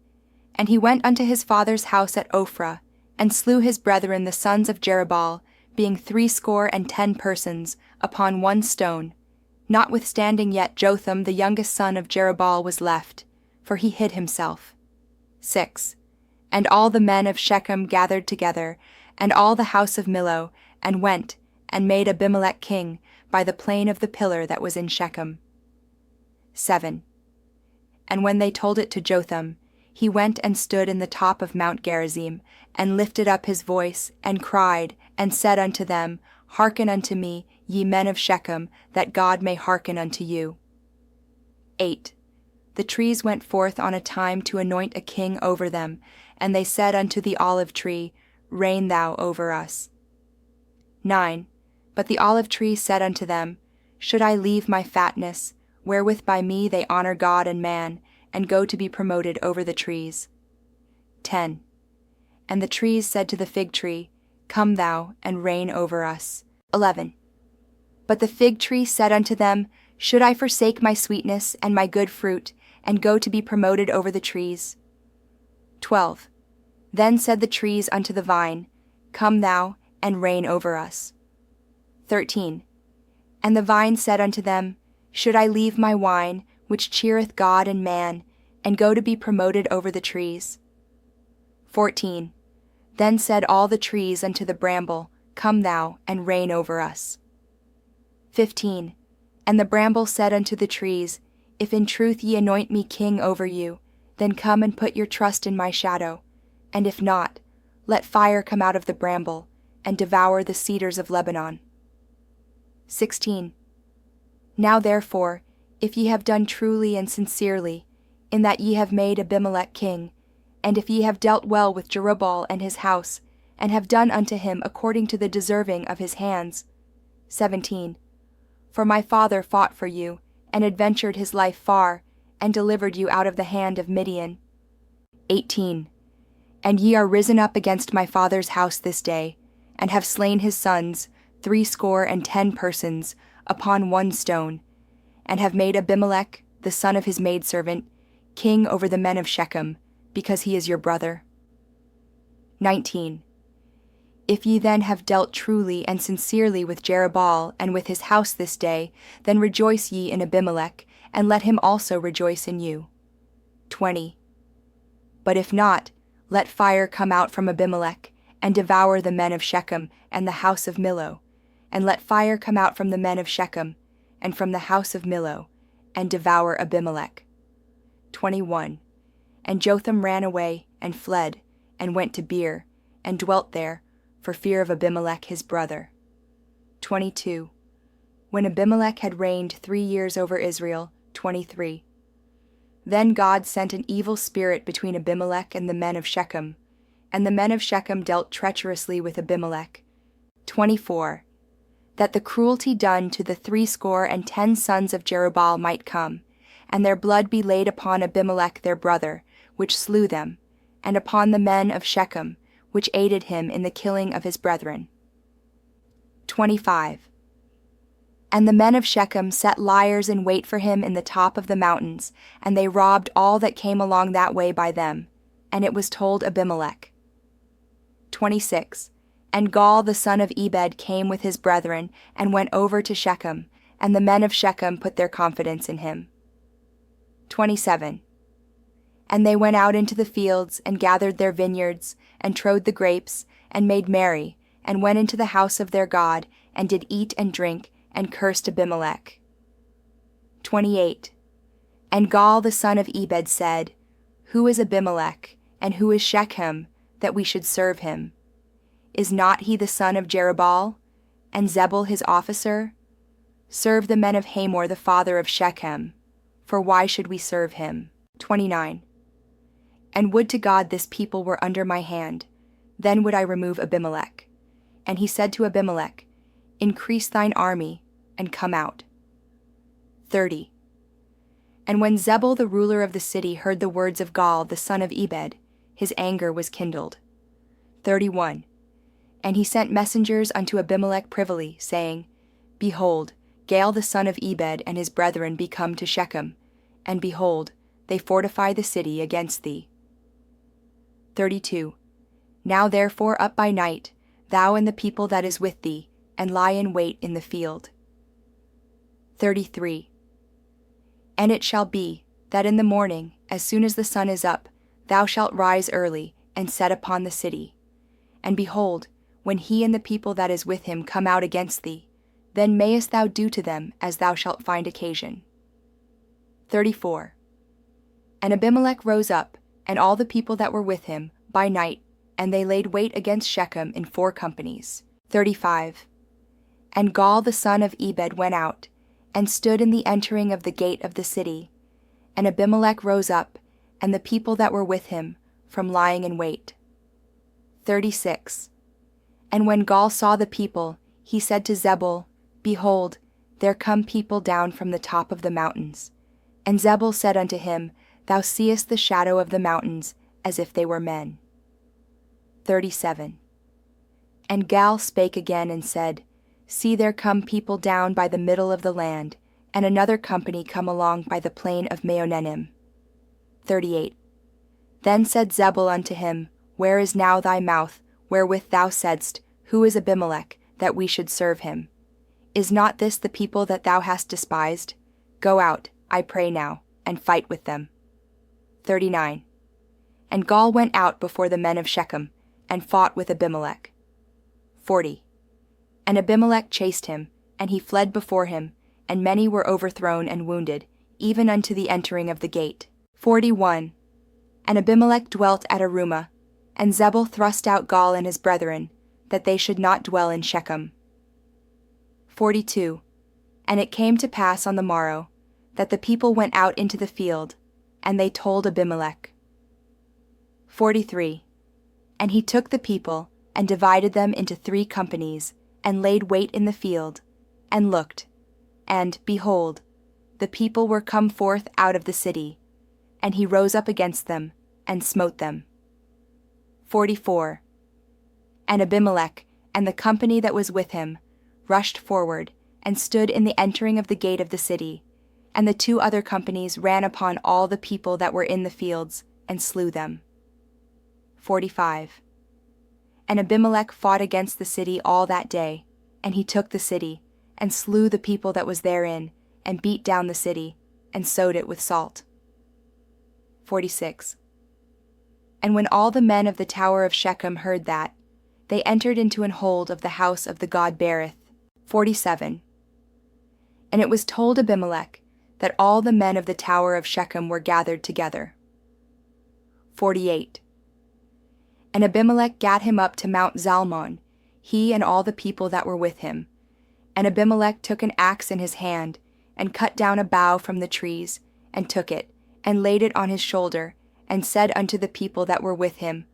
And he went unto his father's house at Ophrah, and slew his brethren the sons of Jerubbaal, being 70 persons, upon one stone, notwithstanding yet Jotham the youngest son of Jerubbaal was left, for he hid himself. 6. And all the men of Shechem gathered together, and all the house of Millo, and went, and made Abimelech king, by the plain of the pillar that was in Shechem. 7. And when they told it to Jotham, he went and stood in the top of Mount Gerizim, and lifted up his voice, and cried, and said unto them, Hearken unto me, ye men of Shechem, that God may hearken unto you. 8. The trees went forth on a time to anoint a king over them, and they said unto the olive tree, Reign thou over us. 9. But the olive tree said unto them, Should I leave my fatness, wherewith by me they honor God and man, and go to be promoted over the trees. 10. And the trees said to the fig tree, Come thou, and reign over us. 11. But the fig tree said unto them, Should I forsake my sweetness and my good fruit, and go to be promoted over the trees? 12. Then said the trees unto the vine, Come thou, and reign over us. 13. And the vine said unto them, Should I leave my wine, which cheereth God and man, and go to be promoted over the trees? 14. Then said all the trees unto the bramble, Come thou, and reign over us. 15. And the bramble said unto the trees, If in truth ye anoint me king over you, then come and put your trust in my shadow, and if not, let fire come out of the bramble, and devour the cedars of Lebanon. 16. Now therefore, if ye have done truly and sincerely, in that ye have made Abimelech king, and if ye have dealt well with Jerubbaal and his house, and have done unto him according to the deserving of his hands. 17. For my father fought for you, and adventured his life far, and delivered you out of the hand of Midian. 18. And ye are risen up against my father's house this day, and have slain his sons, 60 persons, upon one stone, and have made Abimelech, the son of his maidservant, king over the men of Shechem, because he is your brother. 19. If ye then have dealt truly and sincerely with Jerubbaal and with his house this day, then rejoice ye in Abimelech, and let him also rejoice in you. 20. But if not, let fire come out from Abimelech, and devour the men of Shechem and the house of Millo, and let fire come out from the men of Shechem, and from the house of Millo, and devour Abimelech. 21. And Jotham ran away, and fled, and went to Beer, and dwelt there, for fear of Abimelech his brother. 22. When Abimelech had reigned 3 years over Israel, 23. Then God sent an evil spirit between Abimelech and the men of Shechem, and the men of Shechem dealt treacherously with Abimelech. 24. That the cruelty done to the 60 sons of Jerubbaal might come, and their blood be laid upon Abimelech their brother, which slew them, and upon the men of Shechem, which aided him in the killing of his brethren. 25. And the men of Shechem set liers in wait for him in the top of the mountains, and they robbed all that came along that way by them, and it was told Abimelech. 26. And Gaal the son of Ebed came with his brethren, and went over to Shechem, and the men of Shechem put their confidence in him. 27. And they went out into the fields, and gathered their vineyards, and trode the grapes, and made merry, and went into the house of their God, and did eat and drink, and cursed Abimelech. 28. And Gaal the son of Ebed said, Who is Abimelech, and who is Shechem, that we should serve him? Is not he the son of Jerubbaal, and Zebul his officer? Serve the men of Hamor the father of Shechem, for why should we serve him? 29. And would to God this people were under my hand, then would I remove Abimelech. And he said to Abimelech, Increase thine army, and come out. 30. And when Zebul the ruler of the city heard the words of Gaal the son of Ebed, his anger was kindled. 31. And he sent messengers unto Abimelech privily, saying, Behold, Gaal the son of Ebed and his brethren be come to Shechem, and behold, they fortify the city against thee. 32. Now therefore up by night, thou and the people that is with thee, and lie in wait in the field. 33. And it shall be, that in the morning, as soon as the sun is up, thou shalt rise early, and set upon the city. And behold, when he and the people that is with him come out against thee, then mayest thou do to them as thou shalt find occasion. 34. And Abimelech rose up, and all the people that were with him, by night, and they laid wait against Shechem in 4 companies. 35. And Gaal the son of Ebed went out, and stood in the entering of the gate of the city. And Abimelech rose up, and the people that were with him, from lying in wait. 36. And when Gaal saw the people, he said to Zebul, Behold, there come people down from the top of the mountains. And Zebul said unto him, Thou seest the shadow of the mountains, as if they were men. 37. And Gal spake again and said, See, there come people down by the middle of the land, and another company come along by the plain of Meonenim. 38. Then said Zebul unto him, Where is now thy mouth, wherewith thou saidst, Who is Abimelech, that we should serve him? Is not this the people that thou hast despised? Go out, I pray now, and fight with them. 39. And Gal went out before the men of Shechem, and fought with Abimelech. 40. And Abimelech chased him, and he fled before him, and many were overthrown and wounded, even unto the entering of the gate. 41. And Abimelech dwelt at Arumah, and Zebul thrust out Gal and his brethren, that they should not dwell in Shechem. 42. And it came to pass on the morrow, that the people went out into the field, and they told Abimelech. 43. And he took the people, and divided them into 3 companies, and laid wait in the field, and looked, and, behold, the people were come forth out of the city, and he rose up against them, and smote them. 44. And Abimelech, and the company that was with him, rushed forward, and stood in the entering of the gate of the city, and the 2 other companies ran upon all the people that were in the fields, and slew them. 45. And Abimelech fought against the city all that day, and he took the city, and slew the people that was therein, and beat down the city, and sowed it with salt. 46. And when all the men of the tower of Shechem heard that, they entered into an hold of the house of the god Berith. 47. And it was told Abimelech that all the men of the tower of Shechem were gathered together. 48. And Abimelech gat him up to Mount Zalmon, he and all the people that were with him. And Abimelech took an axe in his hand, and cut down a bough from the trees, and took it, and laid it on his shoulder, and said unto the people that were with him,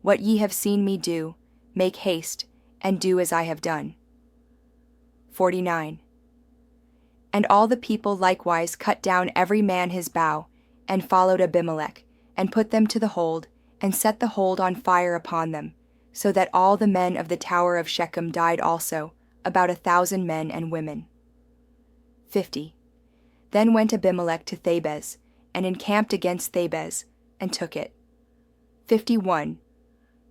What ye have seen me do, make haste, and do as I have done. 49. And all the people likewise cut down every man his bough, and followed Abimelech, and put them to the hold, and set the hold on fire upon them, so that all the men of the tower of Shechem died also, about 1,000 men and women. 50. Then went Abimelech to Thebez, and encamped against Thebez, and took it. 51.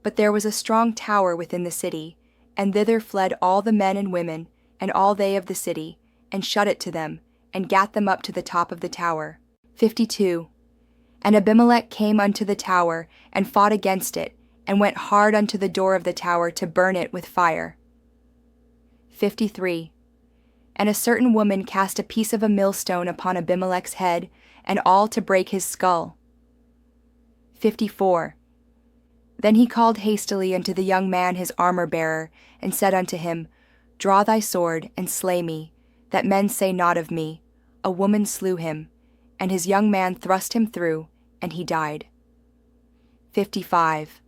But there was a strong tower within the city, and thither fled all the men and women, and all they of the city, and shut it to them, and gat them up to the top of the tower. 52. And Abimelech came unto the tower, and fought against it, and went hard unto the door of the tower to burn it with fire. 53. And a certain woman cast a piece of a millstone upon Abimelech's head, and all to break his skull. 54. Then he called hastily unto the young man his armor-bearer, and said unto him, Draw thy sword, and slay me, that men say not of me, A woman slew him. And his young man thrust him through, and he died. 55.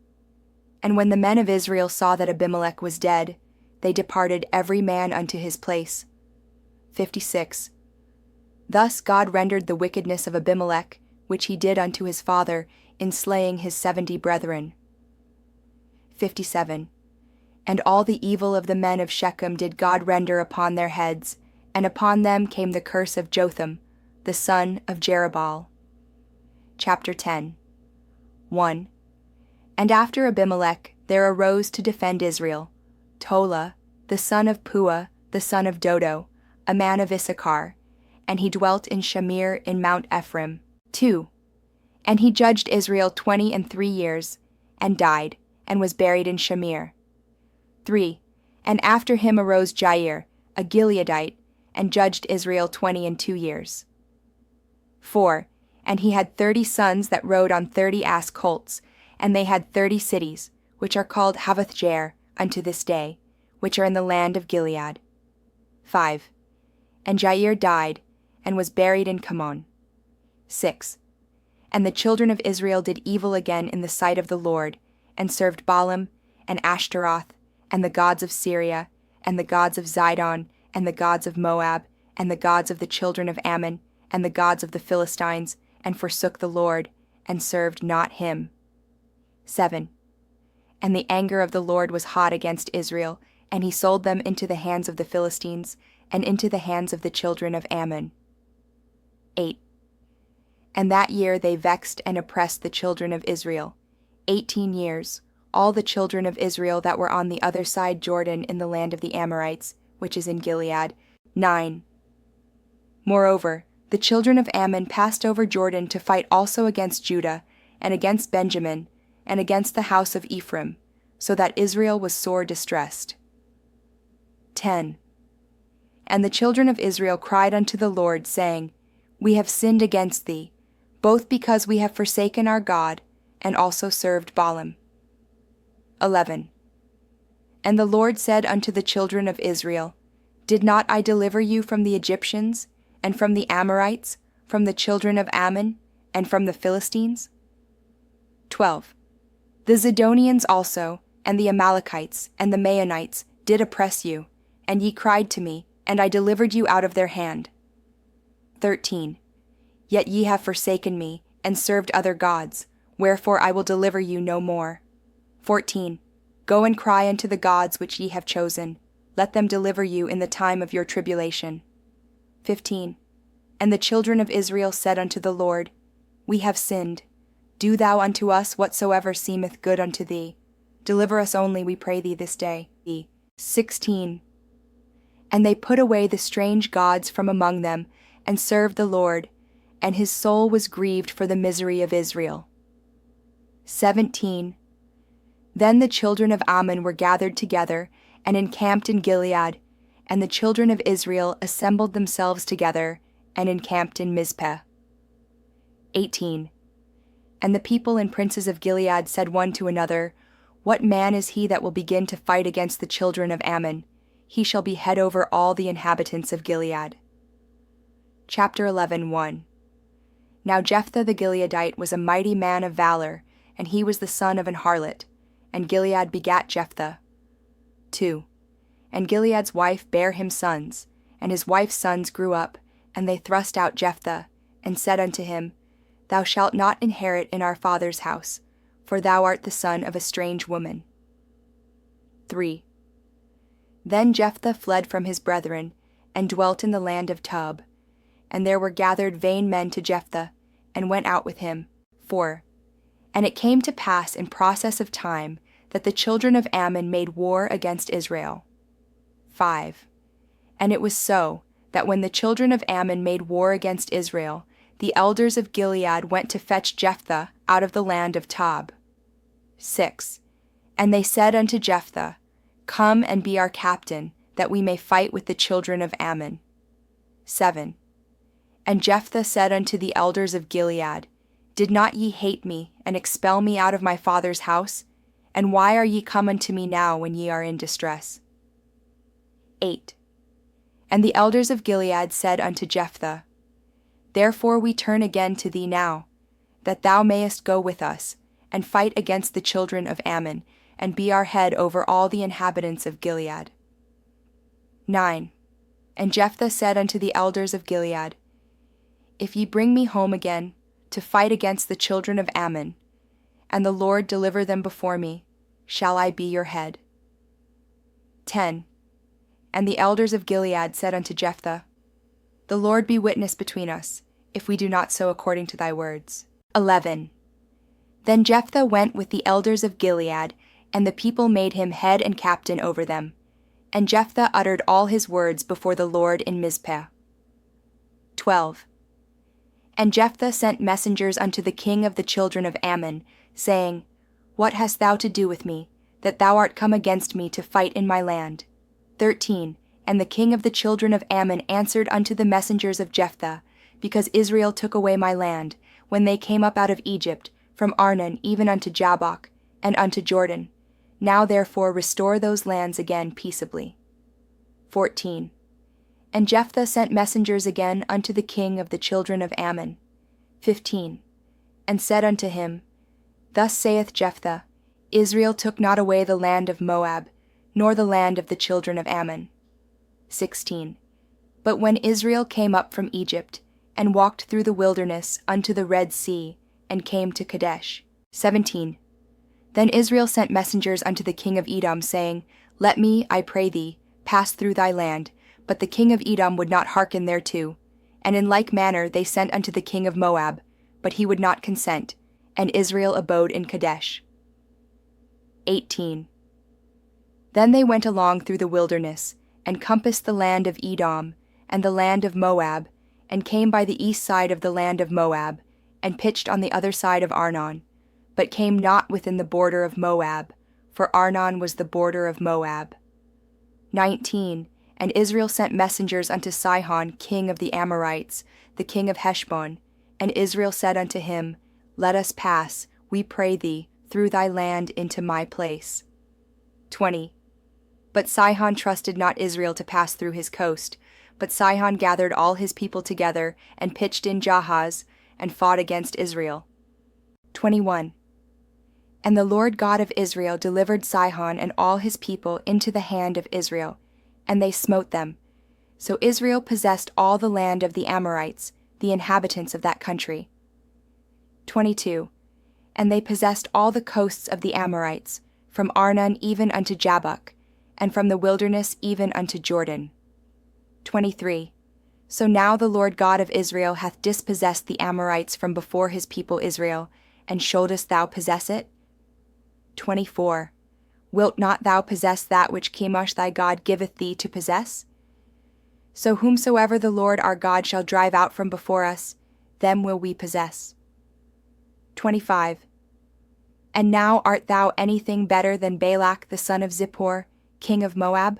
And when the men of Israel saw that Abimelech was dead, they departed every man unto his place. 56. Thus God rendered the wickedness of Abimelech, which he did unto his father, in slaying his 70 brethren. 57. And all the evil of the men of Shechem did God render upon their heads, and upon them came the curse of Jotham, the son of Jerubbaal. Chapter 10. 1. And after Abimelech there arose to defend Israel Tola, the son of Puah, the son of Dodo, a man of Issachar, and he dwelt in Shamir in Mount Ephraim. 2. And he judged Israel 23 years, and died, and was buried in Shamir. 3. And after him arose Jair, a Gileadite, and judged Israel 22 years. 4. And he had 30 sons that rode on 30 ass colts, and they had 30 cities, which are called Havothjair unto this day, which are in the land of Gilead. 5. And Jair died, and was buried in Kamon. 6. And the children of Israel did evil again in the sight of the Lord, and served Baalim, and Ashtaroth, and the gods of Syria, and the gods of Zidon, and the gods of Moab, and the gods of the children of Ammon, and the gods of the Philistines, and forsook the Lord, and served not him. 7. And the anger of the Lord was hot against Israel, and he sold them into the hands of the Philistines, and into the hands of the children of Ammon. 8. And that year they vexed and oppressed the children of Israel, 18 years, all the children of Israel that were on the other side Jordan in the land of the Amorites, which is in Gilead. 9. Moreover, the children of Ammon passed over Jordan to fight also against Judah, and against Benjamin, and against the house of Ephraim, so that Israel was sore distressed. 10. And the children of Israel cried unto the Lord, saying, We have sinned against thee, both because we have forsaken our God, and also served Baalim. 11. And the Lord said unto the children of Israel, Did not I deliver you from the Egyptians, and from the Amorites, from the children of Ammon, and from the Philistines? 12. The Zidonians also, and the Amalekites, and the Maonites, did oppress you, and ye cried to me, and I delivered you out of their hand. 13. Yet ye have forsaken me, and served other gods, wherefore I will deliver you no more. 14. Go and cry unto the gods which ye have chosen, let them deliver you in the time of your tribulation. 15. And the children of Israel said unto the Lord, We have sinned. Do thou unto us whatsoever seemeth good unto thee. Deliver us only, we pray thee, this day. 16. And they put away the strange gods from among them, and served the Lord, and his soul was grieved for the misery of Israel. 17. Then the children of Ammon were gathered together, and encamped in Gilead, and the children of Israel assembled themselves together, and encamped in Mizpeh. 18. And the people and princes of Gilead said one to another, What man is he that will begin to fight against the children of Ammon? He shall be head over all the inhabitants of Gilead. Chapter 11:1. Now Jephthah the Gileadite was a mighty man of valor, and he was the son of an harlot, and Gilead begat Jephthah. 2. And Gilead's wife bare him sons, and his wife's sons grew up, and they thrust out Jephthah, and said unto him, Thou shalt not inherit in our father's house, for thou art the son of a strange woman. 3. Then Jephthah fled from his brethren, and dwelt in the land of Tob. And there were gathered vain men to Jephthah, and went out with him. 4. And it came to pass in process of time that the children of Ammon made war against Israel. 5. And it was so, that when the children of Ammon made war against Israel, the elders of Gilead went to fetch Jephthah out of the land of Tob. 6. And they said unto Jephthah, Come and be our captain, that we may fight with the children of Ammon. 7. And Jephthah said unto the elders of Gilead, Did not ye hate me, and expel me out of my father's house? And why are ye come unto me now when ye are in distress? 8. And the elders of Gilead said unto Jephthah, Therefore we turn again to thee now, that thou mayest go with us, and fight against the children of Ammon, and be our head over all the inhabitants of Gilead. 9. And Jephthah said unto the elders of Gilead, If ye bring me home again, to fight against the children of Ammon, and the Lord deliver them before me, shall I be your head? 10. And the elders of Gilead said unto Jephthah, The Lord be witness between us, if we do not so according to thy words. 11. Then Jephthah went with the elders of Gilead, and the people made him head and captain over them. And Jephthah uttered all his words before the Lord in Mizpeh. 12. And Jephthah sent messengers unto the king of the children of Ammon, saying, What hast thou to do with me, that thou art come against me to fight in my land? 13. And the king of the children of Ammon answered unto the messengers of Jephthah, Because Israel took away my land, when they came up out of Egypt, from Arnon even unto Jabbok, and unto Jordan. Now therefore restore those lands again peaceably. 14. And Jephthah sent messengers again unto the king of the children of Ammon. 15. And said unto him, Thus saith Jephthah, Israel took not away the land of Moab, nor the land of the children of Ammon. 16. But when Israel came up from Egypt, and walked through the wilderness unto the Red Sea, and came to Kadesh. 17. Then Israel sent messengers unto the king of Edom, saying, Let me, I pray thee, pass through thy land. But the king of Edom would not hearken thereto. And in like manner they sent unto the king of Moab, but he would not consent, and Israel abode in Kadesh. 18. Then they went along through the wilderness, and compassed the land of Edom, and the land of Moab, and came by the east side of the land of Moab, and pitched on the other side of Arnon, but came not within the border of Moab, for Arnon was the border of Moab. 19. And Israel sent messengers unto Sihon, king of the Amorites, the king of Heshbon. And Israel said unto him, Let us pass, we pray thee, through thy land into my place. 20. But Sihon trusted not Israel to pass through his coast, but Sihon gathered all his people together, and pitched in Jahaz, and fought against Israel. 21. And the Lord God of Israel delivered Sihon and all his people into the hand of Israel, and they smote them. So Israel possessed all the land of the Amorites, the inhabitants of that country. 22. And they possessed all the coasts of the Amorites, from Arnon even unto Jabbok, and from the wilderness even unto Jordan. 23. So now the Lord God of Israel hath dispossessed the Amorites from before his people Israel, and shouldest thou possess it? 24. Wilt not thou possess that which Chemosh thy God giveth thee to possess? So whomsoever the Lord our God shall drive out from before us, them will we possess. 25. And now art thou anything better than Balak the son of Zippor, king of Moab?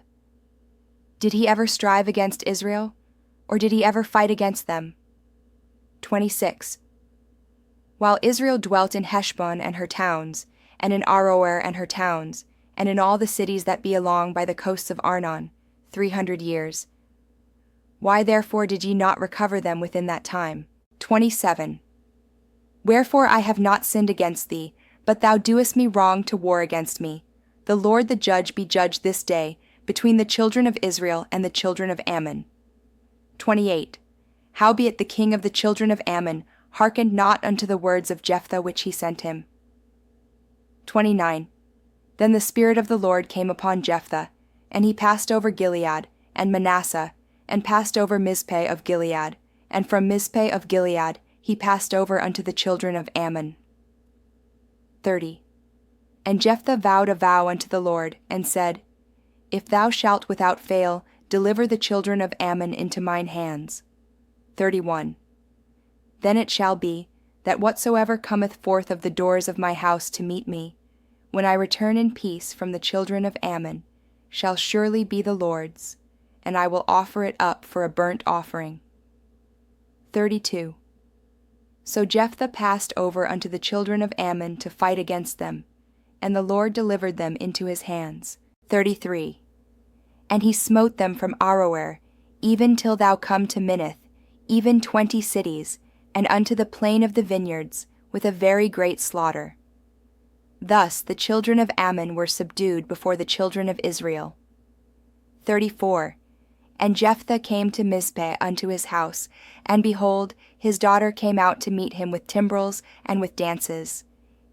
Did he ever strive against Israel, or did he ever fight against them? 26. While Israel dwelt in Heshbon and her towns, and in Aroer and her towns, and in all the cities that be along by the coasts of Arnon, 300 years. Why therefore did ye not recover them within that time? 27. Wherefore I have not sinned against thee, but thou doest me wrong to war against me. The Lord the judge be judged this day, between the children of Israel and the children of Ammon. 28. Howbeit the king of the children of Ammon hearkened not unto the words of Jephthah which he sent him. 29. Then the Spirit of the Lord came upon Jephthah, and he passed over Gilead, and Manasseh, and passed over Mizpeh of Gilead, and from Mizpeh of Gilead he passed over unto the children of Ammon. 30. And Jephthah vowed a vow unto the Lord, and said, If thou shalt without fail deliver the children of Ammon into mine hands. 31. Then it shall be, that whatsoever cometh forth of the doors of my house to meet me, when I return in peace from the children of Ammon, shall surely be the Lord's, and I will offer it up for a burnt offering. 32. So Jephthah passed over unto the children of Ammon to fight against them, and the Lord delivered them into his hands. 33. And he smote them from Aroer, even till thou come to Minnith, even 20 cities, and unto the plain of the vineyards, with a very great slaughter. Thus the children of Ammon were subdued before the children of Israel. 34. And Jephthah came to Mizpeh unto his house, and behold, his daughter came out to meet him with timbrels and with dances.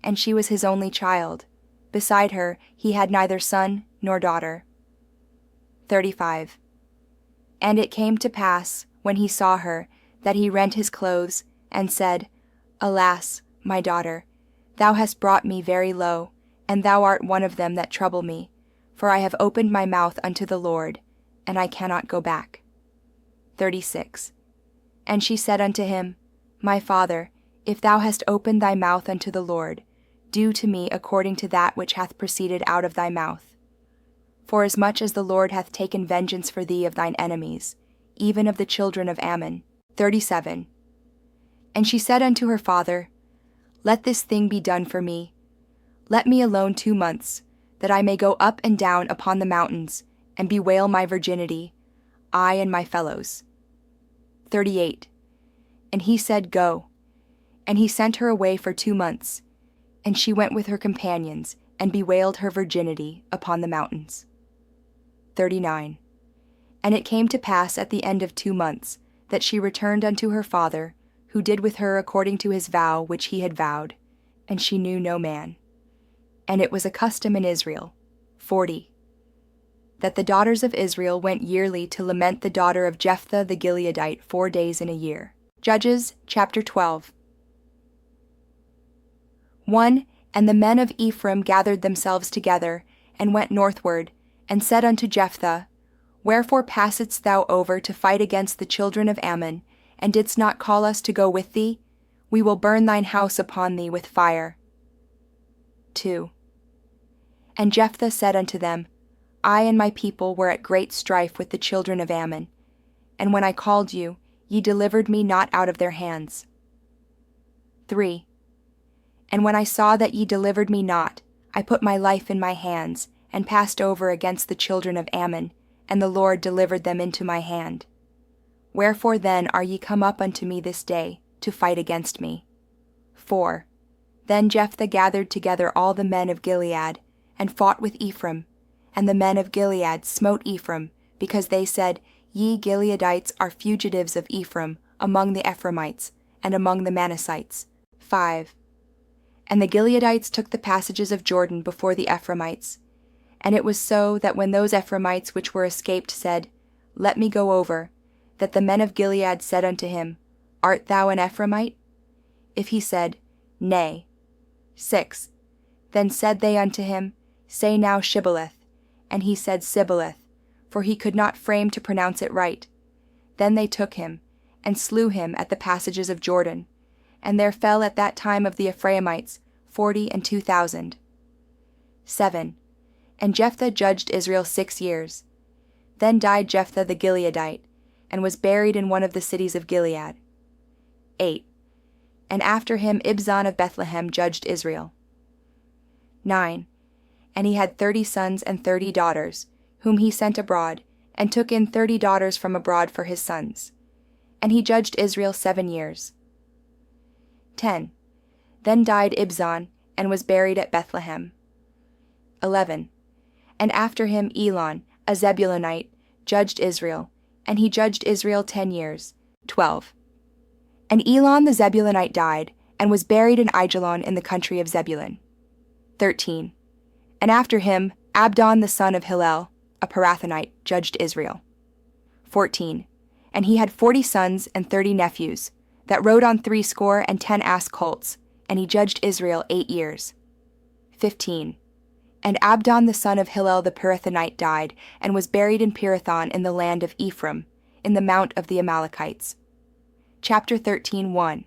And she was his only child. Beside her he had neither son nor daughter. 35. And it came to pass, when he saw her, that he rent his clothes, and said, Alas, my daughter, thou hast brought me very low, and thou art one of them that trouble me, for I have opened my mouth unto the Lord, and I cannot go back. 36. And she said unto him, My father, if thou hast opened thy mouth unto the Lord, do to me according to that which hath proceeded out of thy mouth. Forasmuch as the Lord hath taken vengeance for thee of thine enemies, even of the children of Ammon. 37. And she said unto her father, Let this thing be done for me. Let me alone 2 months, that I may go up and down upon the mountains, and bewail my virginity, I and my fellows. 38. And he said, Go. And he sent her away for 2 months, and she went with her companions, and bewailed her virginity upon the mountains. 39. And it came to pass at the end of 2 months, that she returned unto her father, who did with her according to his vow which he had vowed, and she knew no man. And it was a custom in Israel, 40, that the daughters of Israel went yearly to lament the daughter of Jephthah the Gileadite 4 days in a year. Judges chapter 12. 1. And the men of Ephraim gathered themselves together, and went northward, and said unto Jephthah, Wherefore passedst thou over to fight against the children of Ammon, and didst not call us to go with thee? We will burn thine house upon thee with fire. 2. And Jephthah said unto them, I and my people were at great strife with the children of Ammon, and when I called you, ye delivered me not out of their hands. 3. And when I saw that ye delivered me not, I put my life in my hands, and passed over against the children of Ammon, and the Lord delivered them into my hand. Wherefore then are ye come up unto me this day, to fight against me? 4. Then Jephthah gathered together all the men of Gilead, and fought with Ephraim. And the men of Gilead smote Ephraim, because they said, Ye Gileadites are fugitives of Ephraim, among the Ephraimites, and among the Manassites. 5. And the Gileadites took the passages of Jordan before the Ephraimites. And it was so that when those Ephraimites which were escaped said, Let me go over, that the men of Gilead said unto him, Art thou an Ephraimite? If he said, Nay. 6. Then said they unto him, Say now Shibboleth. And he said Sibboleth, for he could not frame to pronounce it right. Then they took him, and slew him at the passages of Jordan. And there fell at that time of the Ephraimites 42,000. 7. And Jephthah judged Israel 6 years. Then died Jephthah the Gileadite, and was buried in one of the cities of Gilead. 8. And after him Ibzan of Bethlehem judged Israel. 9. And he had 30 sons and 30 daughters, whom he sent abroad, and took in 30 daughters from abroad for his sons. And he judged Israel 7 years. 10. Then died Ibzan, and was buried at Bethlehem. 11. And after him Elon, a Zebulunite, judged Israel, and he judged Israel 10 years. 12. And Elon the Zebulunite died, and was buried in Aijalon in the country of Zebulun. 13. And after him Abdon the son of Hillel, a Parathonite, judged Israel. 14. And he had 40 sons and 30 nephews, that rode on 60 ass colts, and he judged Israel 8 years. 15. And Abdon the son of Hillel the Parathonite died, and was buried in Pirathon in the land of Ephraim, in the mount of the Amalekites. Chapter 13. 1.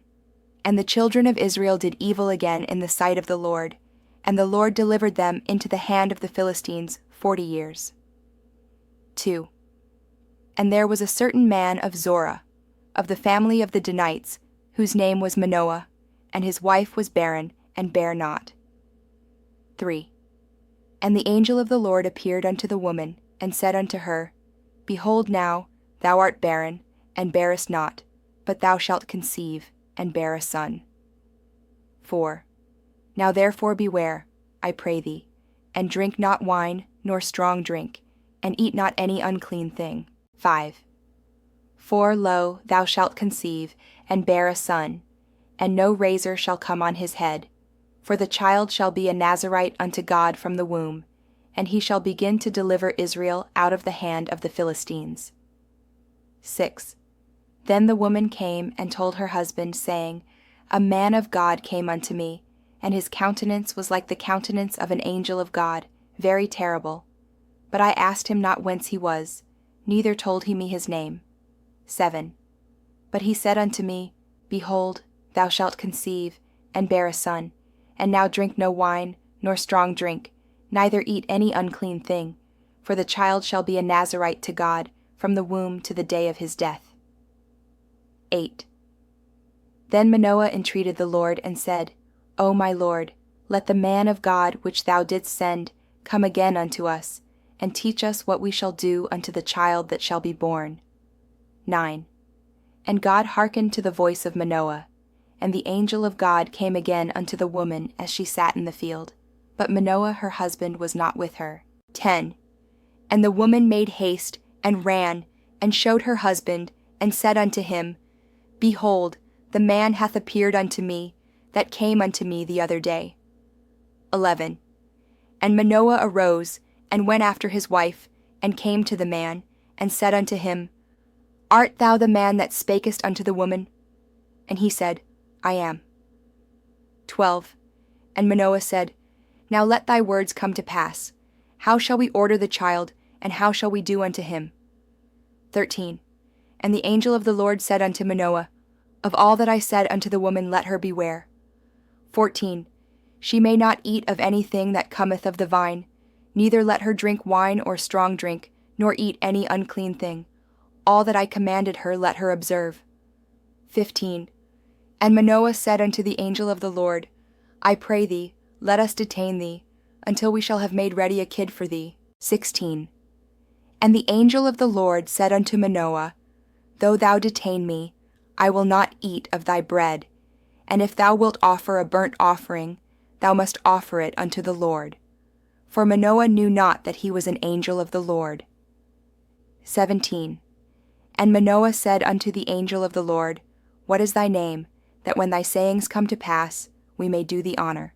And the children of Israel did evil again in the sight of the Lord, and the Lord delivered them into the hand of the Philistines 40 years. 2. And there was a certain man of Zorah, of the family of the Danites, whose name was Manoah, and his wife was barren, and bare not. 3. And the angel of the Lord appeared unto the woman, and said unto her, Behold now, thou art barren, and bearest not, but thou shalt conceive, and bear a son. 4. Now therefore beware, I pray thee, and drink not wine, nor strong drink, and eat not any unclean thing. 5. For, lo, thou shalt conceive, and bear a son, and no razor shall come on his head, for the child shall be a Nazarite unto God from the womb, and he shall begin to deliver Israel out of the hand of the Philistines. 6. Then the woman came and told her husband, saying, A man of God came unto me, and his countenance was like the countenance of an angel of God, very terrible. But I asked him not whence he was, neither told he me his name. 7. But he said unto me, Behold, thou shalt conceive, and bear a son, and now drink no wine, nor strong drink, neither eat any unclean thing, for the child shall be a Nazarite to God from the womb to the day of his death. 8. Then Manoah entreated the Lord, and said, O my Lord, let the man of God which thou didst send come again unto us, and teach us what we shall do unto the child that shall be born. 9. And God hearkened to the voice of Manoah, and the angel of God came again unto the woman as she sat in the field, but Manoah her husband was not with her. 10. And the woman made haste, and ran, and showed her husband, and said unto him, Behold, the man hath appeared unto me, that came unto me the other day. 11. And Manoah arose, and went after his wife, and came to the man, and said unto him, Art thou the man that spakest unto the woman? And he said, I am. 12. And Manoah said, Now let thy words come to pass. How shall we order the child, and how shall we do unto him? 13. And the angel of the Lord said unto Manoah, Of all that I said unto the woman let her beware. 14. She may not eat of anything that cometh of the vine, neither let her drink wine or strong drink, nor eat any unclean thing. All that I commanded her let her observe. 15. And Manoah said unto the angel of the Lord, I pray thee, let us detain thee, until we shall have made ready a kid for thee. 16. And the angel of the Lord said unto Manoah, Though thou detain me, I will not eat of thy bread, and if thou wilt offer a burnt offering, thou must offer it unto the Lord. For Manoah knew not that he was an angel of the Lord. 17. And Manoah said unto the angel of the Lord, What is thy name, that when thy sayings come to pass, we may do thee honor?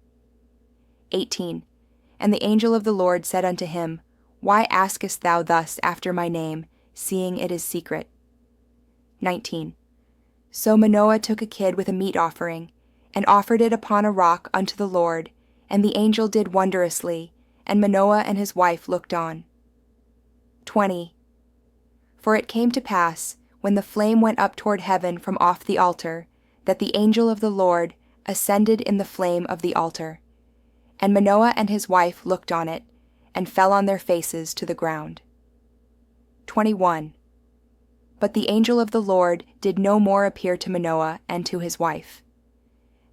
18. And the angel of the Lord said unto him, Why askest thou thus after my name, seeing it is secret? 19. So Manoah took a kid with a meat offering, and offered it upon a rock unto the Lord, and the angel did wondrously, and Manoah and his wife looked on. 20. For it came to pass, when the flame went up toward heaven from off the altar, that the angel of the Lord ascended in the flame of the altar. And Manoah and his wife looked on it, and fell on their faces to the ground. 21. But the angel of the Lord did no more appear to Manoah and to his wife.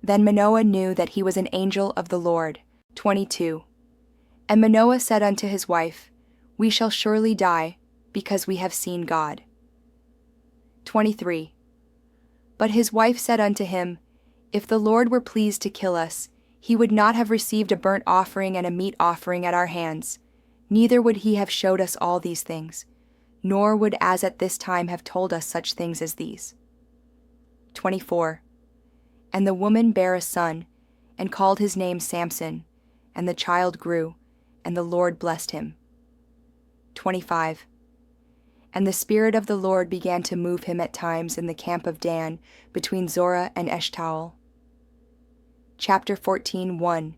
Then Manoah knew that he was an angel of the Lord. 22. And Manoah said unto his wife, We shall surely die, because we have seen God. 23. But his wife said unto him, If the Lord were pleased to kill us, he would not have received a burnt offering and a meat offering at our hands, neither would he have showed us all these things, nor would as at this time have told us such things as these. 24. And the woman bare a son, and called his name Samson, and the child grew, and the Lord blessed him. 25. And the Spirit of the Lord began to move him at times in the camp of Dan, between Zorah and Eshtaol. Chapter 14:1.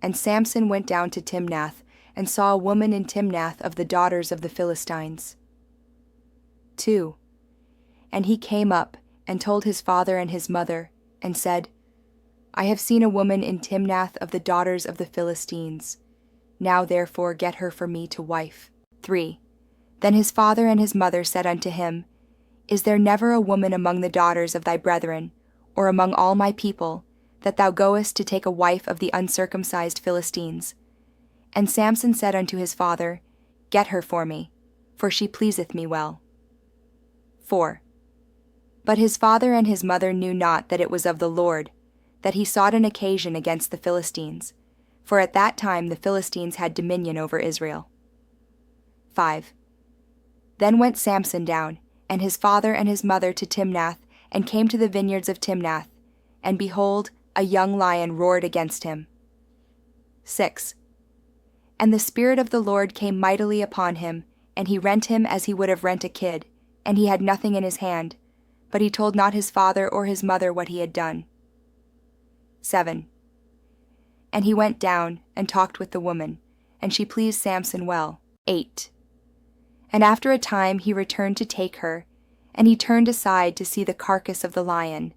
And Samson went down to Timnath, and saw a woman in Timnath of the daughters of the Philistines. 2. And he came up, and told his father and his mother, and said, I have seen a woman in Timnath of the daughters of the Philistines. Now therefore get her for me to wife. 3. Then his father and his mother said unto him, Is there never a woman among the daughters of thy brethren, or among all my people, that thou goest to take a wife of the uncircumcised Philistines? And Samson said unto his father, Get her for me, for she pleaseth me well. 4. But his father and his mother knew not that it was of the Lord, that he sought an occasion against the Philistines, for at that time the Philistines had dominion over Israel. 5. Then went Samson down, and his father and his mother to Timnath, and came to the vineyards of Timnath, and behold, a young lion roared against him. 6. And the Spirit of the Lord came mightily upon him, and he rent him as he would have rent a kid, and he had nothing in his hand, but he told not his father or his mother what he had done. 7. And he went down, and talked with the woman, and she pleased Samson well. 8. And after a time he returned to take her, and he turned aside to see the carcass of the lion.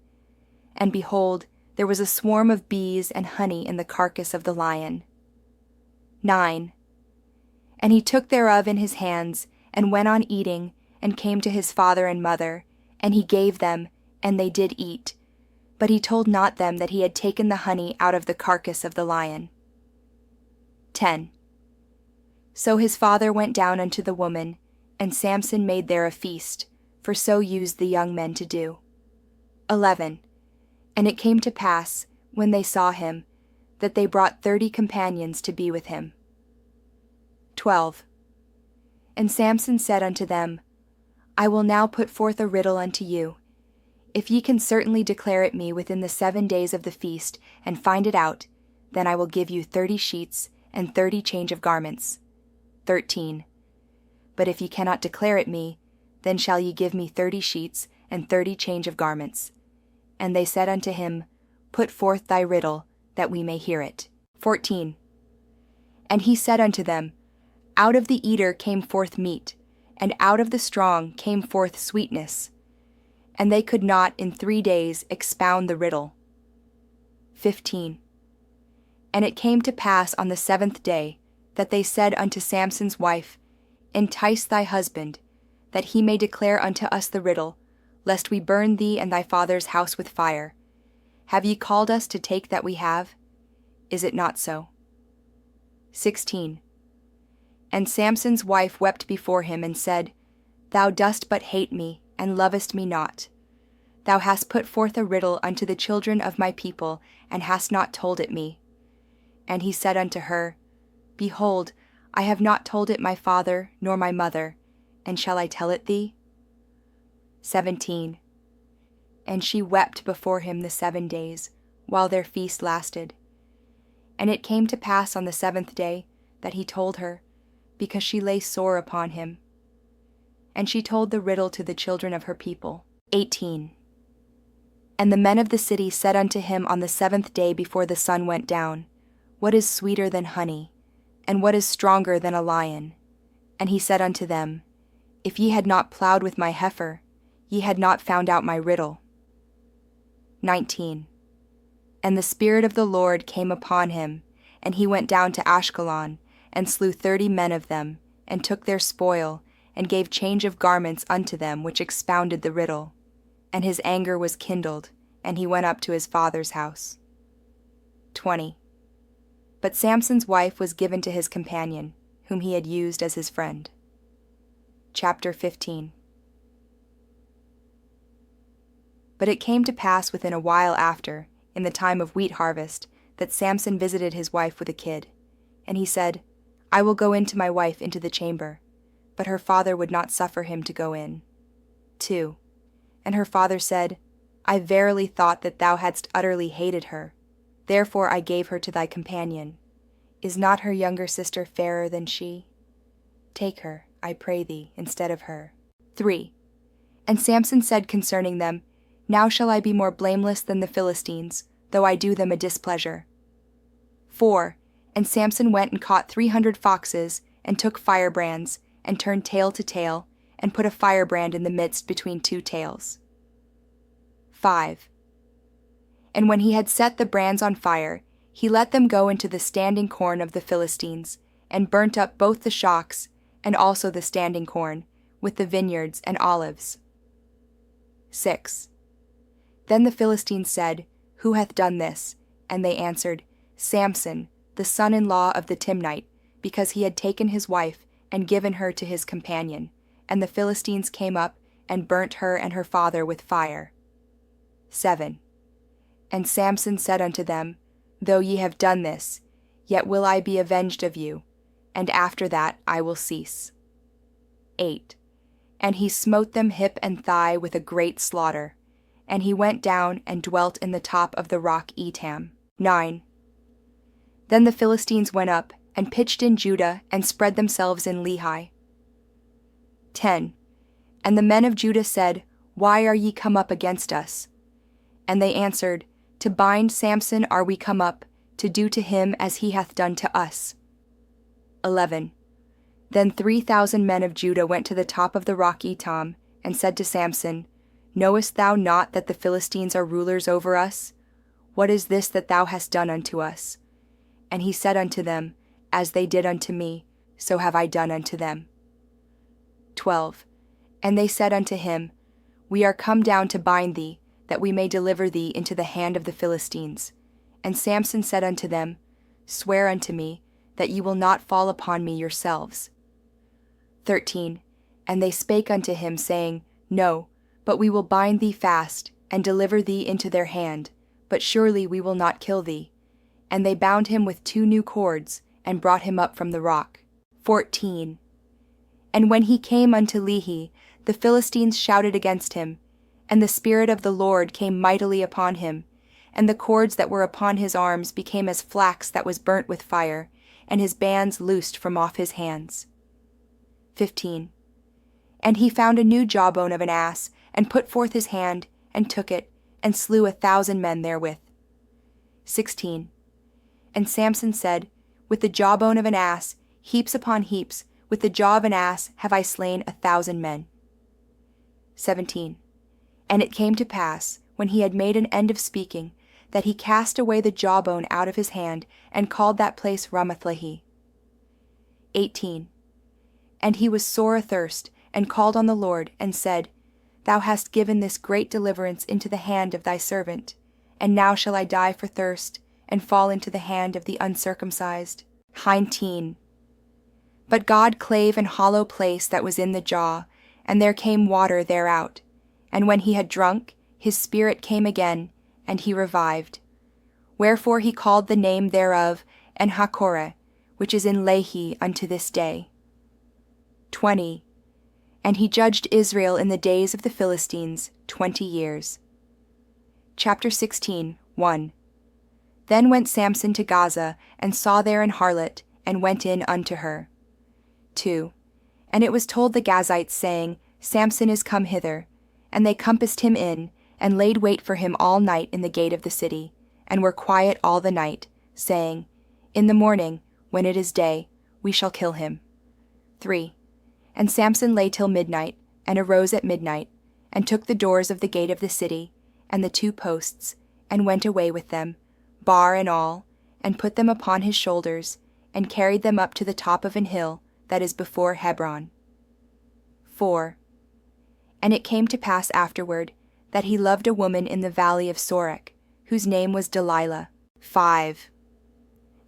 And behold, there was a swarm of bees and honey in the carcass of the lion. 9. And he took thereof in his hands, and went on eating, and came to his father and mother, and he gave them, and they did eat. But he told not them that he had taken the honey out of the carcass of the lion. 10. So his father went down unto the woman, and Samson made there a feast, for so used the young men to do. 11. And it came to pass, when they saw him, that they brought 30 companions to be with him. 12. And Samson said unto them, I will now put forth a riddle unto you. If ye can certainly declare it me within the 7 days of the feast, and find it out, then I will give you 30 sheets and 30 change of garments. 13. But if ye cannot declare it me, then shall ye give me 30 sheets and 30 change of garments. And they said unto him, Put forth thy riddle, that we may hear it. 14. And he said unto them, Out of the eater came forth meat, and out of the strong came forth sweetness. And they could not in 3 days expound the riddle. 15. And it came to pass on the 7th day, that they said unto Samson's wife, Entice thy husband, that he may declare unto us the riddle, lest we burn thee and thy father's house with fire. Have ye called us to take that we have? Is it not so? 16. And Samson's wife wept before him, and said, Thou dost but hate me, and lovest me not. Thou hast put forth a riddle unto the children of my people, and hast not told it me. And he said unto her, Behold, I have not told it my father nor my mother, and shall I tell it thee? 17. And she wept before him the 7 days, while their feast lasted. And it came to pass on the 7th day that he told her, because she lay sore upon him. And she told the riddle to the children of her people. 18. And the men of the city said unto him on the 7th day before the sun went down, What is sweeter than honey, and what is stronger than a lion? And he said unto them, If ye had not plowed with my heifer, ye had not found out my riddle. 19. And the Spirit of the Lord came upon him, and he went down to Ashkelon, and slew 30 men of them, and took their spoil, and gave change of garments unto them which expounded the riddle. And his anger was kindled, and he went up to his father's house. 20. But Samson's wife was given to his companion, whom he had used as his friend. Chapter 15. But it came to pass within a while after, in the time of wheat harvest, that Samson visited his wife with a kid. And he said, I will go in to my wife into the chamber. But her father would not suffer him to go in. 2. And her father said, I verily thought that thou hadst utterly hated her. Therefore I gave her to thy companion. Is not her younger sister fairer than she? Take her, I pray thee, instead of her. 3. And Samson said concerning them, Now shall I be more blameless than the Philistines, though I do them a displeasure. 4. And Samson went and caught 300 foxes, and took firebrands, and turned tail to tail, and put a firebrand in the midst between 2 tails. 5. And when he had set the brands on fire, he let them go into the standing corn of the Philistines, and burnt up both the shocks, and also the standing corn, with the vineyards and olives. 6. Then the Philistines said, Who hath done this? And they answered, Samson, the son-in-law of the Timnite, because he had taken his wife, and given her to his companion. And the Philistines came up, and burnt her and her father with fire. 7. And Samson said unto them, Though ye have done this, yet will I be avenged of you, and after that I will cease. 8. And he smote them hip and thigh with a great slaughter, and he went down and dwelt in the top of the rock Etam. 9. Then the Philistines went up, and pitched in Judah, and spread themselves in Lehi. 10. And the men of Judah said, Why are ye come up against us? And they answered, To bind Samson are we come up, to do to him as he hath done to us. 11. Then 3,000 men of Judah went to the top of the rock Etam, and said to Samson, Knowest thou not that the Philistines are rulers over us? What is this that thou hast done unto us? And he said unto them, As they did unto me, so have I done unto them. 12. And they said unto him, We are come down to bind thee, that we may deliver thee into the hand of the Philistines. And Samson said unto them, Swear unto me, that ye will not fall upon me yourselves. 13. And they spake unto him, saying, No, but we will bind thee fast, and deliver thee into their hand, but surely we will not kill thee. And they bound him with 2 new cords, and brought him up from the rock. 14. And when he came unto Lehi, the Philistines shouted against him, and the Spirit of the Lord came mightily upon him, and the cords that were upon his arms became as flax that was burnt with fire, and his bands loosed from off his hands. 15. And he found a new jawbone of an ass, and put forth his hand, and took it, and slew 1,000 men therewith. 16. And Samson said, With the jawbone of an ass, heaps upon heaps, with the jaw of an ass have I slain 1,000 men. 17. And it came to pass, when he had made an end of speaking, that he cast away the jawbone out of his hand, and called that place Ramathlehi. 18. And he was sore athirst, and called on the Lord, and said, Thou hast given this great deliverance into the hand of thy servant, and now shall I die for thirst, and fall into the hand of the uncircumcised. 19. But God clave an hollow place that was in the jaw, and there came water thereout. And when he had drunk, his spirit came again, and he revived. Wherefore he called the name thereof En-hakkore, which is in Lehi unto this day. 20. And he judged Israel in the days of the Philistines 20 years. Chapter 16, 1. Then went Samson to Gaza, and saw there an harlot, and went in unto her. 2. And it was told the Gazites, saying, Samson is come hither. And they compassed him in, and laid wait for him all night in the gate of the city, and were quiet all the night, saying, In the morning, when it is day, we shall kill him. 3. And Samson lay till midnight, and arose at midnight, and took the doors of the gate of the city, and the 2 posts, and went away with them, bar and all, and put them upon his shoulders, and carried them up to the top of an hill that is before Hebron. 4. And it came to pass afterward, that he loved a woman in the valley of Sorek, whose name was Delilah. 5.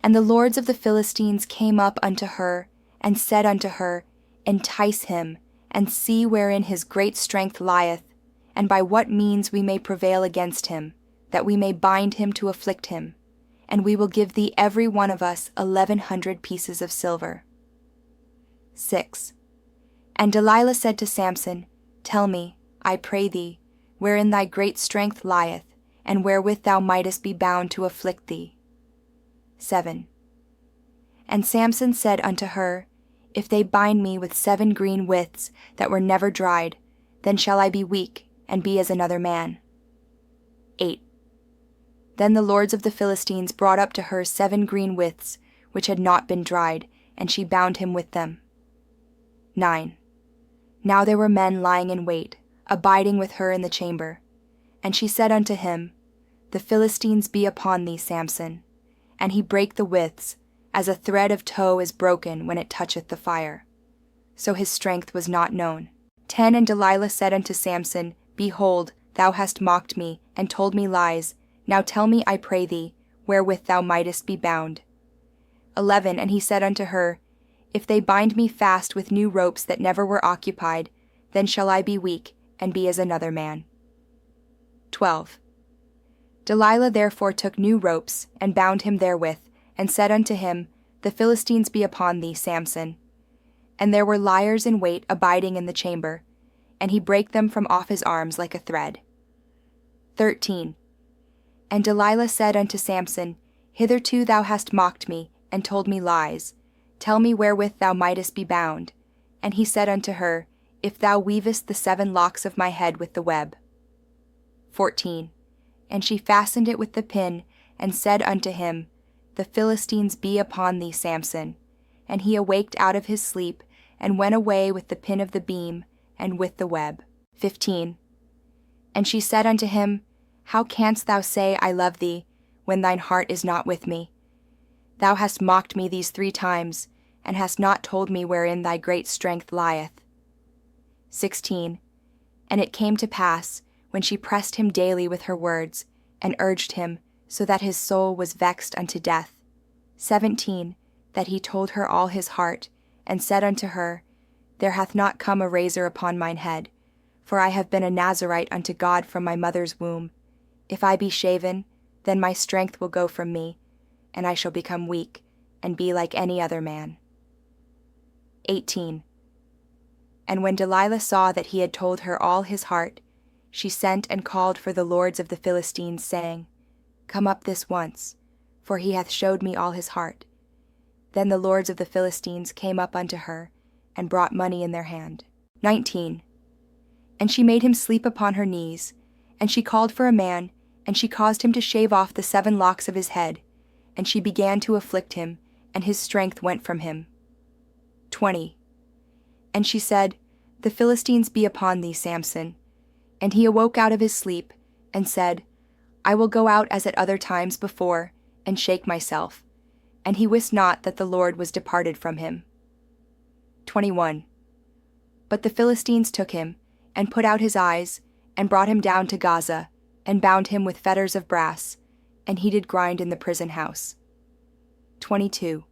And the lords of the Philistines came up unto her, and said unto her, Entice him, and see wherein his great strength lieth, and by what means we may prevail against him, that we may bind him to afflict him, and we will give thee every one of us 1,100 pieces of silver. 6. And Delilah said to Samson, Tell me, I pray thee, wherein thy great strength lieth, and wherewith thou mightest be bound to afflict thee. 7. And Samson said unto her, If they bind me with 7 green withs that were never dried, then shall I be weak, and be as another man. 8. Then the lords of the Philistines brought up to her 7 green withs, which had not been dried, and she bound him with them. 9. Now there were men lying in wait, abiding with her in the chamber. And she said unto him, The Philistines be upon thee, Samson. And he brake the withs, as a thread of tow is broken when it toucheth the fire. So his strength was not known. 10. And Delilah said unto Samson, Behold, thou hast mocked me, and told me lies. Now tell me, I pray thee, wherewith thou mightest be bound. 11. And he said unto her, If they bind me fast with new ropes that never were occupied, then shall I be weak, and be as another man. 12. Delilah therefore took new ropes, and bound him therewith, and said unto him, The Philistines be upon thee, Samson. And there were liers in wait abiding in the chamber, and he brake them from off his arms like a thread. 13. And Delilah said unto Samson, Hitherto thou hast mocked me, and told me lies. Tell me wherewith thou mightest be bound. And he said unto her, If thou weavest the 7 locks of my head with the web. 14. And she fastened it with the pin, and said unto him, The Philistines be upon thee, Samson. And he awaked out of his sleep, and went away with the pin of the beam, and with the web. 15. And she said unto him, How canst thou say, I love thee, when thine heart is not with me? Thou hast mocked me these 3 times, and hast not told me wherein thy great strength lieth. 16. And it came to pass, when she pressed him daily with her words, and urged him, so that his soul was vexed unto death. 17. That he told her all his heart, and said unto her, There hath not come a razor upon mine head, for I have been a Nazarite unto God from my mother's womb. If I be shaven, then my strength will go from me, and I shall become weak, and be like any other man. 18. And when Delilah saw that he had told her all his heart, she sent and called for the lords of the Philistines, saying, Come up this once, for he hath showed me all his heart. Then the lords of the Philistines came up unto her, and brought money in their hand. 19. And she made him sleep upon her knees, and she called for a man, and she caused him to shave off the 7 locks of his head, and she began to afflict him, and his strength went from him. 20. And she said, The Philistines be upon thee, Samson. And he awoke out of his sleep, and said, I will go out as at other times before, and shake myself. And he wist not that the Lord was departed from him. 21. But the Philistines took him, and put out his eyes, and brought him down to Gaza, and bound him with fetters of brass, and he did grind in the prison house. 22.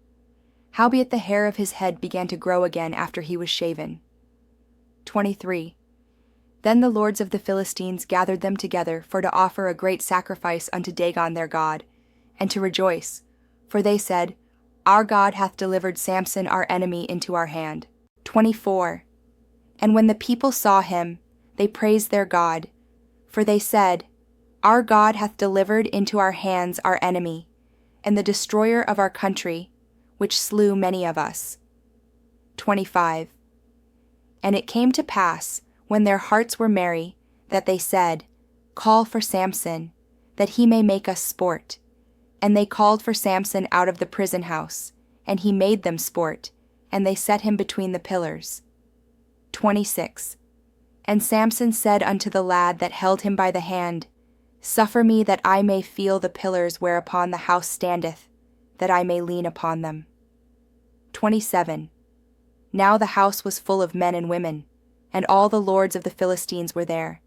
Howbeit the hair of his head began to grow again after he was shaven. 23. Then the lords of the Philistines gathered them together for to offer a great sacrifice unto Dagon their god, and to rejoice, for they said, Our God hath delivered Samson our enemy into our hand. 24. And when the people saw him, they praised their God, for they said, Our God hath delivered into our hands our enemy, and the destroyer of our country, which slew many of us. 25. And it came to pass, when their hearts were merry, that they said, Call for Samson, that he may make us sport. And they called for Samson out of the prison house, and he made them sport, and they set him between the pillars. 26. And Samson said unto the lad that held him by the hand, Suffer me that I may feel the pillars whereupon the house standeth, that I may lean upon them. 27. Now the house was full of men and women, and all the lords of the Philistines were there.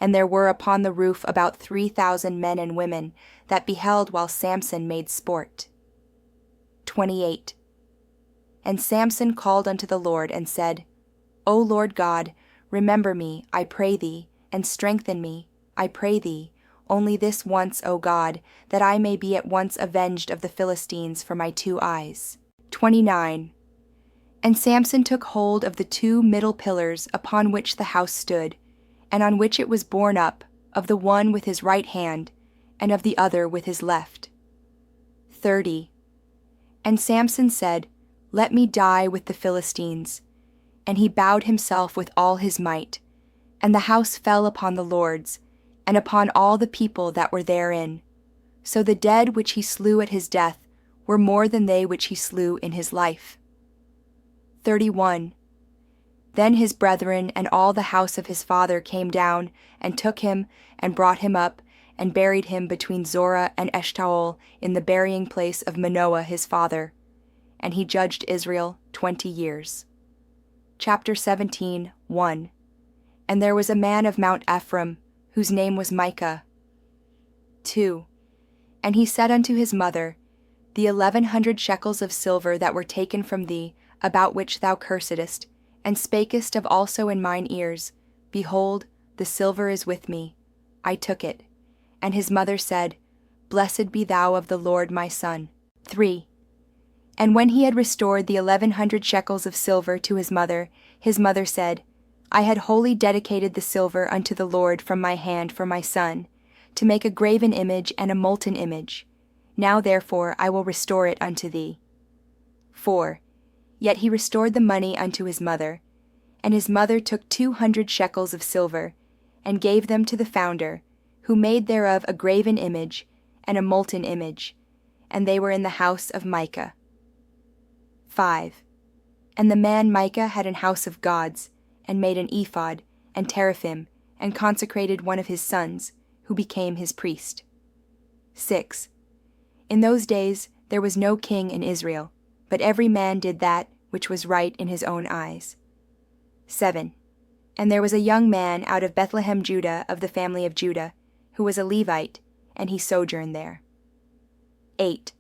And there were upon the roof about 3,000 men and women that beheld while Samson made sport. 28. And Samson called unto the Lord and said, O Lord God, remember me, I pray thee, and strengthen me, I pray thee, only this once, O God, that I may be at once avenged of the Philistines for my 2 eyes. 29. And Samson took hold of the 2 middle pillars upon which the house stood, and on which it was borne up, of the one with his right hand, and of the other with his left. 30. And Samson said, Let me die with the Philistines. And he bowed himself with all his might, and the house fell upon the lords, and upon all the people that were therein. So the dead which he slew at his death were more than they which he slew in his life. 31. Then his brethren and all the house of his father came down, and took him, and brought him up, and buried him between Zorah and Eshtaol in the burying place of Manoah his father. And he judged Israel 20 years. Chapter 17, 1. And there was a man of Mount Ephraim, whose name was Micah. 2. And he said unto his mother, The 1,100 shekels of silver that were taken from thee, about which thou cursedest, and spakest of also in mine ears, Behold, the silver is with me. I took it. And his mother said, Blessed be thou of the Lord my son. 3. And when he had restored the 1,100 shekels of silver to his mother said, I had wholly dedicated the silver unto the Lord from my hand for my son, to make a graven image and a molten image. Now therefore I will restore it unto thee. 4. Yet he restored the money unto his mother, and his mother took 200 shekels of silver, and gave them to the founder, who made thereof a graven image and a molten image, and they were in the house of Micah. 5. And the man Micah had an house of gods, and made an ephod, and teraphim, and consecrated one of his sons, who became his priest. 6. In those days there was no king in Israel, but every man did that which was right in his own eyes. 7. And there was a young man out of Bethlehem, Judah, of the family of Judah, who was a Levite, and he sojourned there. 8.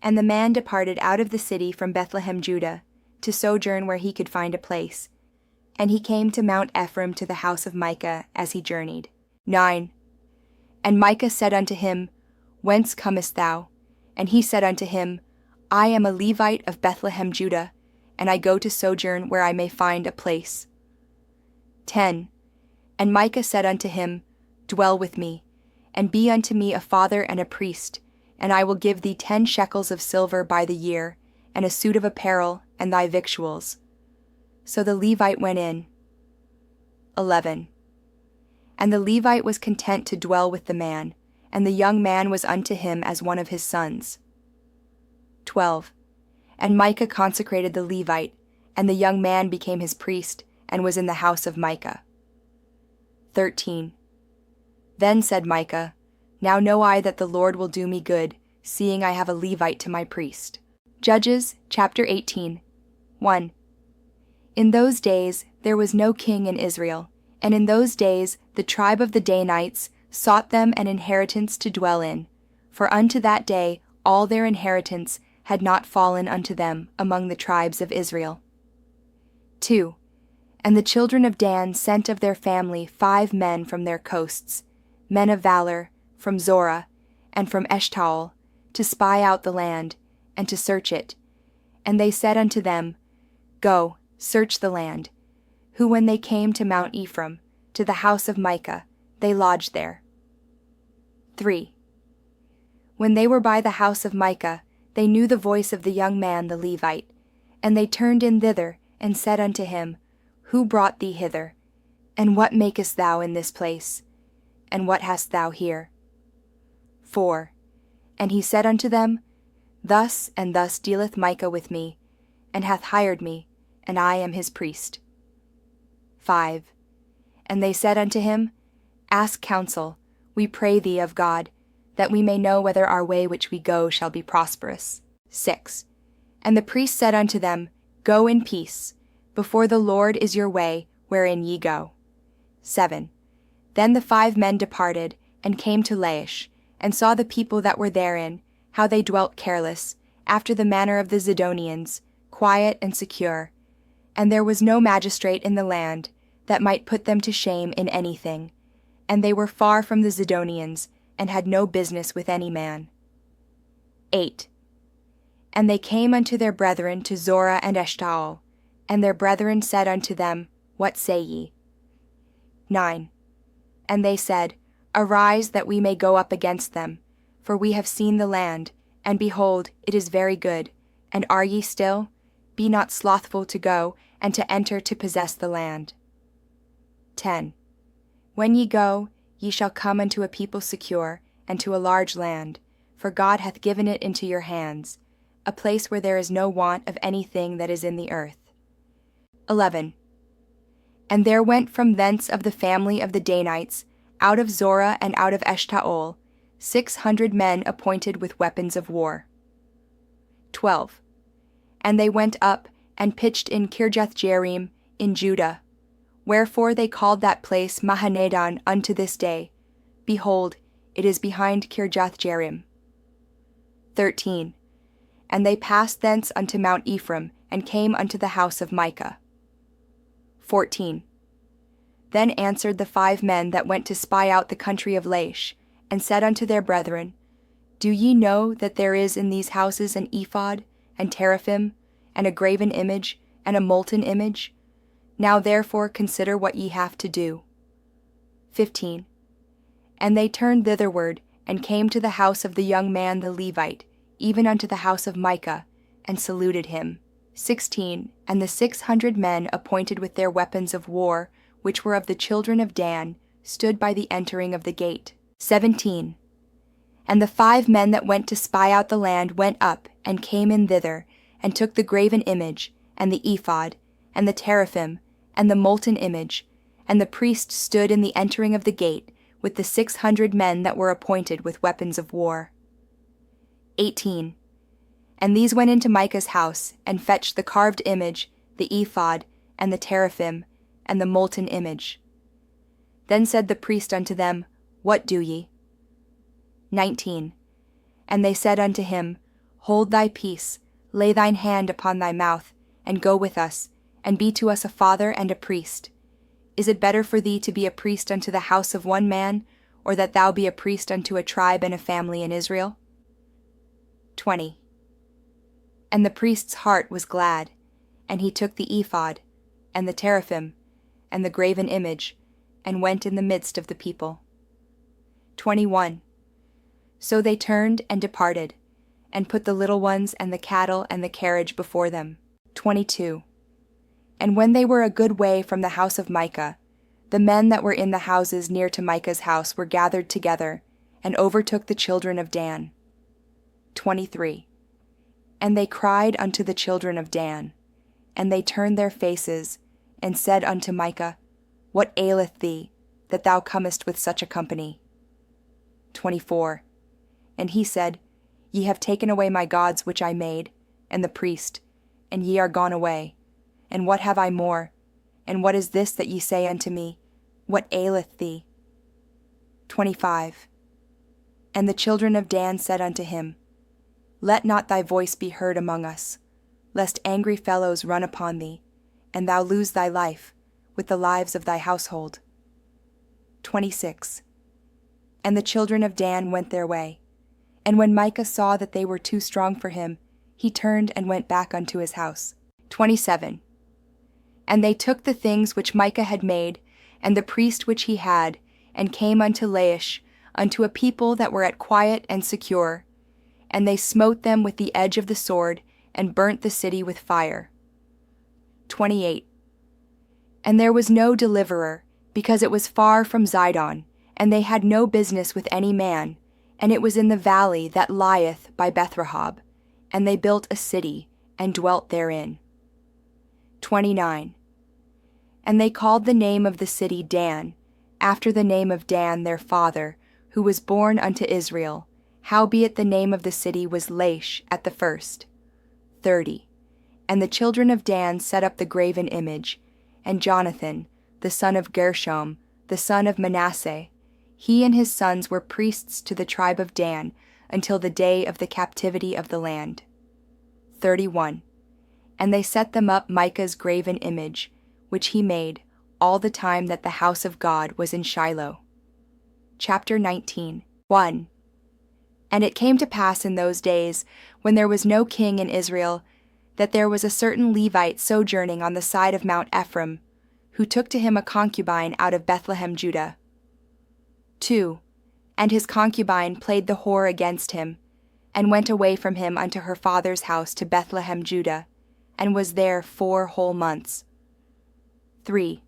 And the man departed out of the city from Bethlehem, Judah, to sojourn where he could find a place, and he came to Mount Ephraim to the house of Micah as he journeyed. 9. And Micah said unto him, Whence comest thou? And he said unto him, I am a Levite of Bethlehem, Judah, and I go to sojourn where I may find a place. 10. And Micah said unto him, Dwell with me, and be unto me a father and a priest, and I will give thee 10 shekels of silver by the year, and a suit of apparel, and thy victuals. So the Levite went in. 11. And the Levite was content to dwell with the man, and the young man was unto him as one of his sons. 12. And Micah consecrated the Levite, and the young man became his priest, and was in the house of Micah. 13. Then said Micah, Now know I that the Lord will do me good, seeing I have a Levite to my priest. Judges chapter 18. 1. In those days there was no king in Israel, and in those days the tribe of the Danites sought them an inheritance to dwell in, for unto that day all their inheritance had not fallen unto them among the tribes of Israel. 2. And the children of Dan sent of their family 5 men from their coasts, men of valor, from Zorah, and from Eshtaol, to spy out the land, and to search it. And they said unto them, Go, search the land. Who when they came to Mount Ephraim, to the house of Micah, they lodged there. 3. When they were by the house of Micah, they knew the voice of the young man the Levite, and they turned in thither, and said unto him, Who brought thee hither? And what makest thou in this place? And what hast thou here? 4. And he said unto them, Thus and thus dealeth Micah with me, and hath hired me, and I am his priest. 5. And they said unto him, Ask counsel, we pray thee of God, that we may know whether our way which we go shall be prosperous. 6. And the priest said unto them, Go in peace, before the Lord is your way, wherein ye go. 7. Then the 5 men departed, and came to Laish, and saw the people that were therein, how they dwelt careless, after the manner of the Zidonians, quiet and secure. And there was no magistrate in the land that might put them to shame in anything, and they were far from the Zidonians, and had no business with any man. 8. And they came unto their brethren to Zorah and Eshtaol, and their brethren said unto them, What say ye? 9. And they said, Arise, that we may go up against them, for we have seen the land, and behold, it is very good. And are ye still? Be not slothful to go, and to enter to possess the land. 10. When ye go, ye shall come unto a people secure, and to a large land, for God hath given it into your hands, a place where there is no want of anything that is in the earth. 11. And there went from thence of the family of the Danites, out of Zorah and out of Eshtaol, 600 men appointed with weapons of war. 12. And they went up, and pitched in Kirjath-jearim in Judah, wherefore they called that place Mahaneh-dan unto this day. Behold, it is behind Kirjath-jearim. 13. And they passed thence unto Mount Ephraim, and came unto the house of Micah. 14. Then answered the 5 men that went to spy out the country of Laish, and said unto their brethren, Do ye know that there is in these houses an ephod, and teraphim, and a graven image, and a molten image? Now therefore consider what ye have to do. 15. And they turned thitherward, and came to the house of the young man the Levite, even unto the house of Micah, and saluted him. 16. And the 600 men appointed with their weapons of war, which were of the children of Dan, stood by the entering of the gate. 17. And the 5 men that went to spy out the land went up, and came in thither, and took the graven image, and the ephod, and the teraphim, and the molten image, and the priest stood in the entering of the gate, with the 600 men that were appointed with weapons of war. 18. And these went into Micah's house, and fetched the carved image, the ephod, and the teraphim, and the molten image. Then said the priest unto them, What do ye? 19. And they said unto him, Hold thy peace, lay thine hand upon thy mouth, and go with us, and be to us a father and a priest. Is it better for thee to be a priest unto the house of one man, or that thou be a priest unto a tribe and a family in Israel? 20. And the priest's heart was glad, And he took the ephod, and the teraphim, and the graven image, and went in the midst of the people. 21. So they turned and departed, and put the little ones and the cattle and the carriage before them. 22. And when they were a good way from the house of Micah, the men that were in the houses near to Micah's house were gathered together, and overtook the children of Dan. 23. And they cried unto the children of Dan, and they turned their faces, and said unto Micah, What aileth thee, that thou comest with such a company? 24. And he said, Ye have taken away my gods which I made, and the priest, and ye are gone away. And what have I more? And what is this that ye say unto me, What aileth thee? 25. And the children of Dan said unto him, Let not thy voice be heard among us, lest angry fellows run upon thee, and thou lose thy life, with the lives of thy household. 26. And the children of Dan went their way. And when Micah saw that they were too strong for him, he turned and went back unto his house. 27. And they took the things which Micah had made, and the priest which he had, and came unto Laish, unto a people that were at quiet and secure. And they smote them with the edge of the sword, and burnt the city with fire. 28. And there was no deliverer, because it was far from Zidon, and they had no business with any man, and it was in the valley that lieth by Bethrahab, and they built a city, and dwelt therein. 29. And they called the name of the city Dan, after the name of Dan their father, who was born unto Israel, howbeit the name of the city was Laish at the first. 30. And the children of Dan set up the graven image, and Jonathan, the son of Gershom, the son of Manasseh, he and his sons were priests to the tribe of Dan until the day of the captivity of the land. 31. And they set them up Micah's graven image, which he made, all the time that the house of God was in Shiloh. Chapter 19. 1. And it came to pass in those days, when there was no king in Israel, that there was a certain Levite sojourning on the side of Mount Ephraim, who took to him a concubine out of Bethlehem, Judah. 2. And his concubine played the whore against him, and went away from him unto her father's house to Bethlehem, Judah, and was there 4 whole months. 3.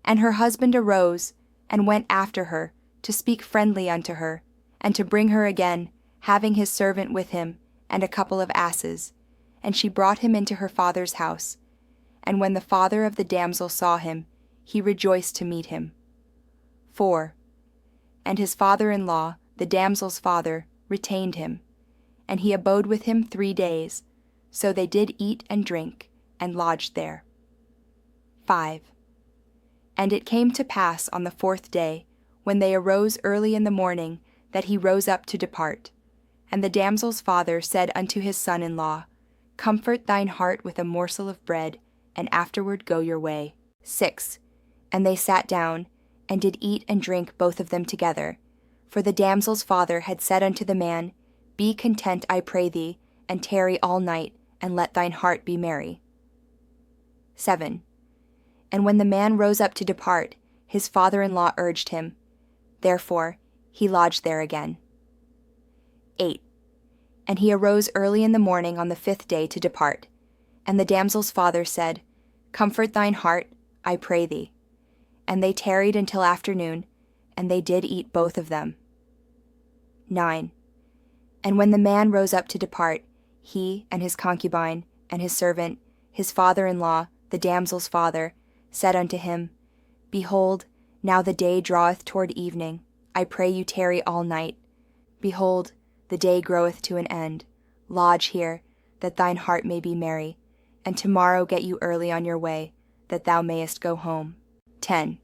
And her husband arose, and went after her, to speak friendly unto her, and to bring her again, having his servant with him, and a couple of asses. And she brought him into her father's house. And when the father of the damsel saw him, he rejoiced to meet him. 4. And his father-in-law, the damsel's father, retained him, and he abode with him 3 days. So they did eat and drink, and lodged there. 5. And it came to pass on the 4th day, when they arose early in the morning, that he rose up to depart. And the damsel's father said unto his son-in-law, Comfort thine heart with a morsel of bread, and afterward go your way. 6. And they sat down, and did eat and drink both of them together. For the damsel's father had said unto the man, Be content, I pray thee, and tarry all night, and let thine heart be merry. 7. And when the man rose up to depart, his father-in-law urged him. Therefore he lodged there again. 8. And he arose early in the morning on the 5th day to depart. And the damsel's father said, Comfort thine heart, I pray thee. And they tarried until afternoon, and they did eat both of them. 9. And when the man rose up to depart, he and his concubine and his servant, his father-in-law, the damsel's father, said unto him, Behold, now the day draweth toward evening. I pray you tarry all night. Behold, the day groweth to an end. Lodge here, that thine heart may be merry, and tomorrow get you early on your way, that thou mayest go home. 10.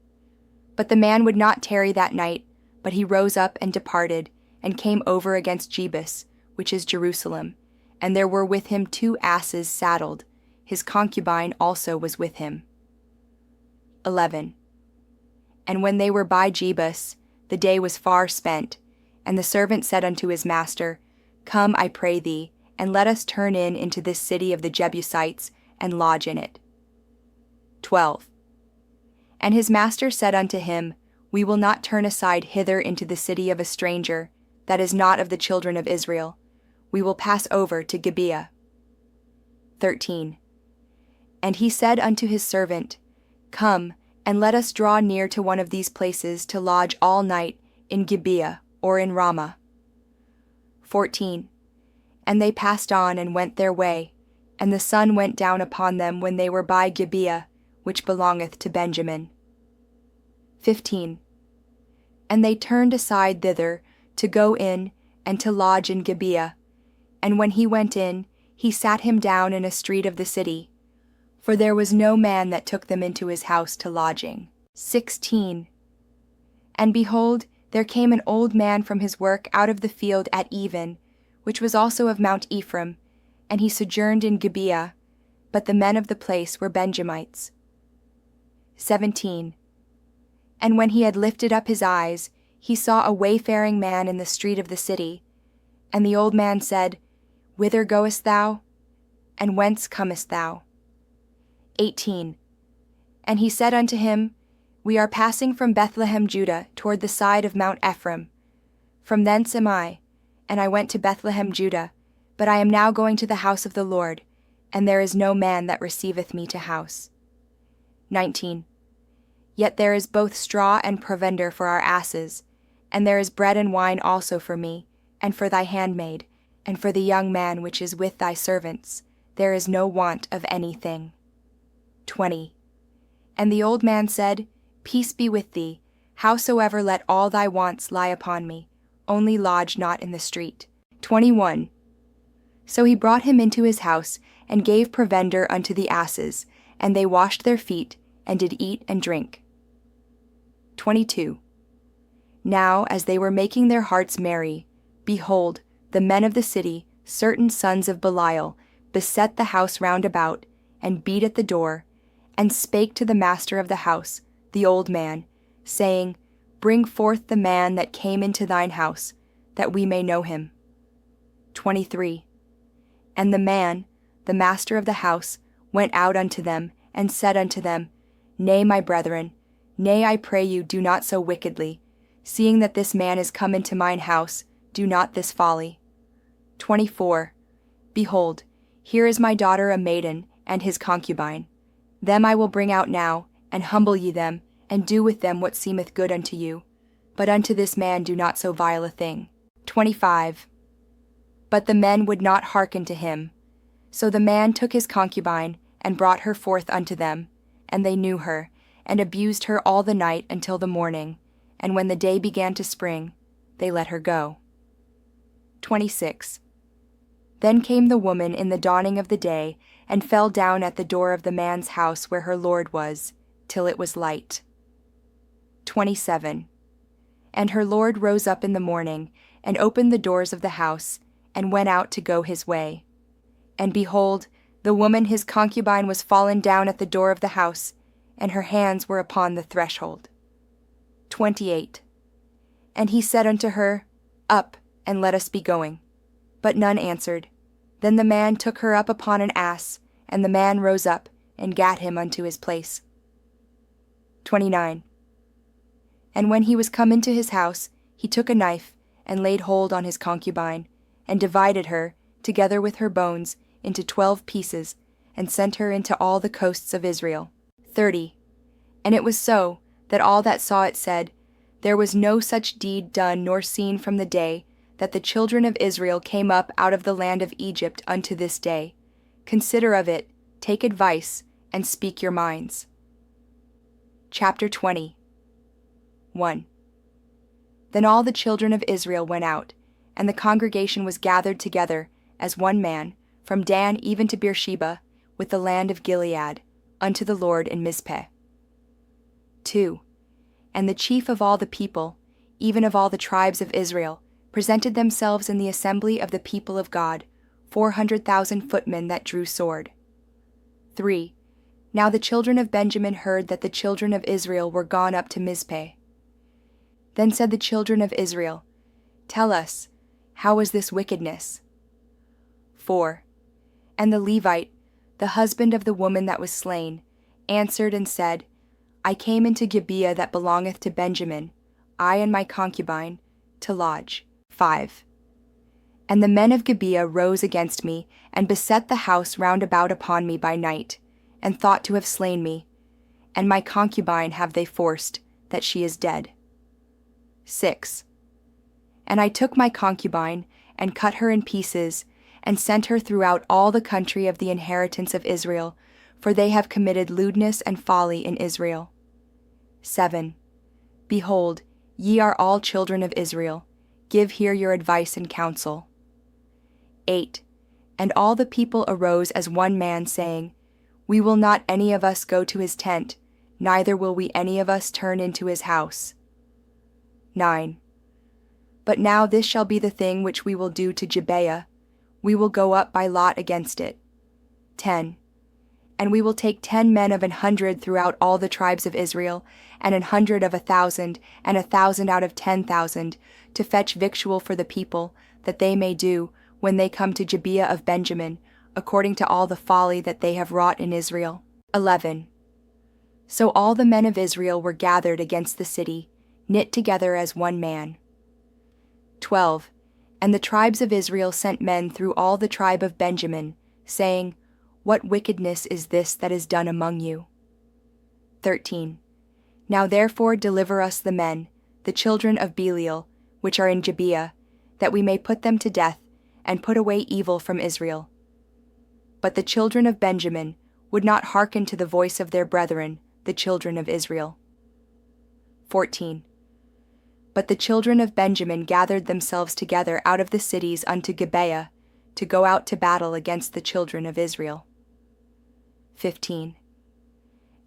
But the man would not tarry that night, but he rose up and departed, and came over against Jebus, which is Jerusalem, and there were with him 2 asses saddled. His concubine also was with him. 11. And when they were by Jebus, the day was far spent, and the servant said unto his master, Come, I pray thee, and let us turn in into this city of the Jebusites, and lodge in it. 12. And his master said unto him, We will not turn aside hither into the city of a stranger, that is not of the children of Israel. We will pass over to Gibeah. 13. And he said unto his servant, Come, and let us draw near to one of these places to lodge all night in Gibeah or in Ramah. 14. And they passed on and went their way, and the sun went down upon them when they were by Gibeah, which belongeth to Benjamin. 15. And they turned aside thither to go in and to lodge in Gibeah, and when he went in, he sat him down in a street of the city, for there was no man that took them into his house to lodging. 16. And behold, there came an old man from his work out of the field at even, which was also of Mount Ephraim, and he sojourned in Gibeah, but the men of the place were Benjamites. 17. And when he had lifted up his eyes, he saw a wayfaring man in the street of the city. And the old man said, Whither goest thou? And whence comest thou? 18. And he said unto him, We are passing from Bethlehem, Judah, toward the side of Mount Ephraim. From thence am I, and I went to Bethlehem, Judah, but I am now going to the house of the Lord, and there is no man that receiveth me to house. 19. Yet there is both straw and provender for our asses, and there is bread and wine also for me, and for thy handmaid, and for the young man which is with thy servants. There is no want of anything. 20. And the old man said, Peace be with thee, howsoever let all thy wants lie upon me, only lodge not in the street. 21. So he brought him into his house, and gave provender unto the asses, and they washed their feet, and did eat and drink. 22. Now as they were making their hearts merry, behold, the men of the city, certain sons of Belial, beset the house round about, and beat at the door, and spake to the master of the house, the old man, saying, Bring forth the man that came into thine house, that we may know him. 23. And the man, the master of the house, went out unto them, and said unto them, Nay, my brethren, nay, I pray you, do not so wickedly. Seeing that this man is come into mine house, do not this folly. 24. Behold, here is my daughter a maiden, and his concubine. Them I will bring out now, and humble ye them, and do with them what seemeth good unto you. But unto this man do not so vile a thing. 25. But the men would not hearken to him. So the man took his concubine, and brought her forth unto them, and they knew her, and abused her all the night until the morning, and when the day began to spring, they let her go. 26. Then came the woman in the dawning of the day, and fell down at the door of the man's house where her lord was, till it was light. 27. And her lord rose up in the morning, and opened the doors of the house, and went out to go his way. And behold, the woman his concubine was fallen down at the door of the house, and her hands were upon the threshold. 28. And he said unto her, Up, and let us be going. But none answered. Then the man took her up upon an ass, and the man rose up, and gat him unto his place. 29. And when he was come into his house, he took a knife, and laid hold on his concubine, and divided her, together with her bones, into 12 pieces, and sent her into all the coasts of Israel. 30. And it was so, that all that saw it said, There was no such deed done nor seen from the day that the children of Israel came up out of the land of Egypt unto this day. Consider of it, take advice, and speak your minds. Chapter 20. 1. Then all the children of Israel went out, and the congregation was gathered together, as one man, from Dan even to Beersheba, with the land of Gilead, unto the Lord in Mizpeh. 2. And the chief of all the people, even of all the tribes of Israel, presented themselves in the assembly of the people of God, 400,000 footmen that drew sword. 3. Now the children of Benjamin heard that the children of Israel were gone up to Mizpeh. Then said the children of Israel, Tell us, how was this wickedness? 4. And the Levite, the husband of the woman that was slain, answered and said, I came into Gibeah that belongeth to Benjamin, I and my concubine, to lodge. 5. And the men of Gibeah rose against me, and beset the house round about upon me by night, and thought to have slain me. And my concubine have they forced, that she is dead. 6. And I took my concubine, and cut her in pieces, and sent her throughout all the country of the inheritance of Israel, for they have committed lewdness and folly in Israel. 7. Behold, ye are all children of Israel. Give here your advice and counsel. 8. And all the people arose as one man, saying, We will not any of us go to his tent, neither will we any of us turn into his house. 9. But now this shall be the thing which we will do to Gibeah. We will go up by lot against it. 10. And we will take 10 men of 100 throughout all the tribes of Israel, and 100 of 1,000, and 1,000 out of 10,000, to fetch victual for the people, that they may do, when they come to Gibeah of Benjamin, according to all the folly that they have wrought in Israel. 11. So all the men of Israel were gathered against the city, knit together as one man. 12. And the tribes of Israel sent men through all the tribe of Benjamin, saying, What wickedness is this that is done among you? 13. Now therefore deliver us the men, the children of Belial, which are in Gibeah, that we may put them to death, and put away evil from Israel. But the children of Benjamin would not hearken to the voice of their brethren, the children of Israel. 14. But the children of Benjamin gathered themselves together out of the cities unto Gibeah, to go out to battle against the children of Israel. 15.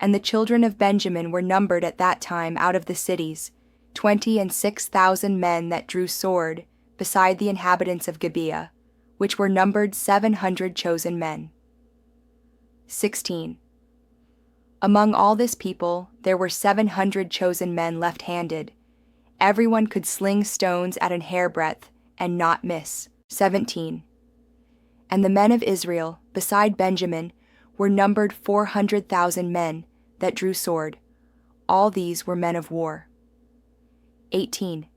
And the children of Benjamin were numbered at that time out of the cities, 26,000 men that drew sword, beside the inhabitants of Gibeah, which were numbered 700 chosen men. 16. Among all this people there were 700 chosen men left-handed. Everyone could sling stones at an hairbreadth, and not miss. 17. And the men of Israel, beside Benjamin, were numbered 400,000 men that drew sword. All these were men of war. 18.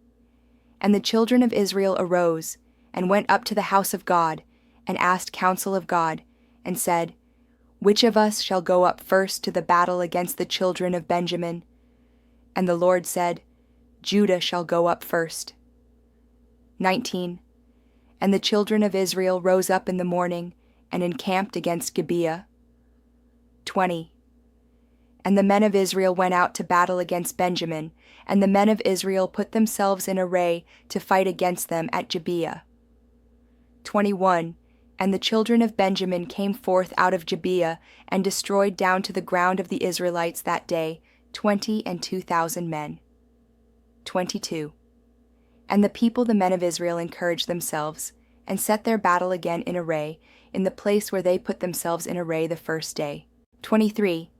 And the children of Israel arose, and went up to the house of God, and asked counsel of God, and said, Which of us shall go up first to the battle against the children of Benjamin? And the Lord said, Judah shall go up first. 19. And the children of Israel rose up in the morning, and encamped against Gibeah. 20. And the men of Israel went out to battle against Benjamin, and the men of Israel put themselves in array to fight against them at Gibeah. 21. And the children of Benjamin came forth out of Gibeah, and destroyed down to the ground of the Israelites that day 22,000 men. 22. And the people, the men of Israel, encouraged themselves, and set their battle again in array, in the place where they put themselves in array the first day. 23.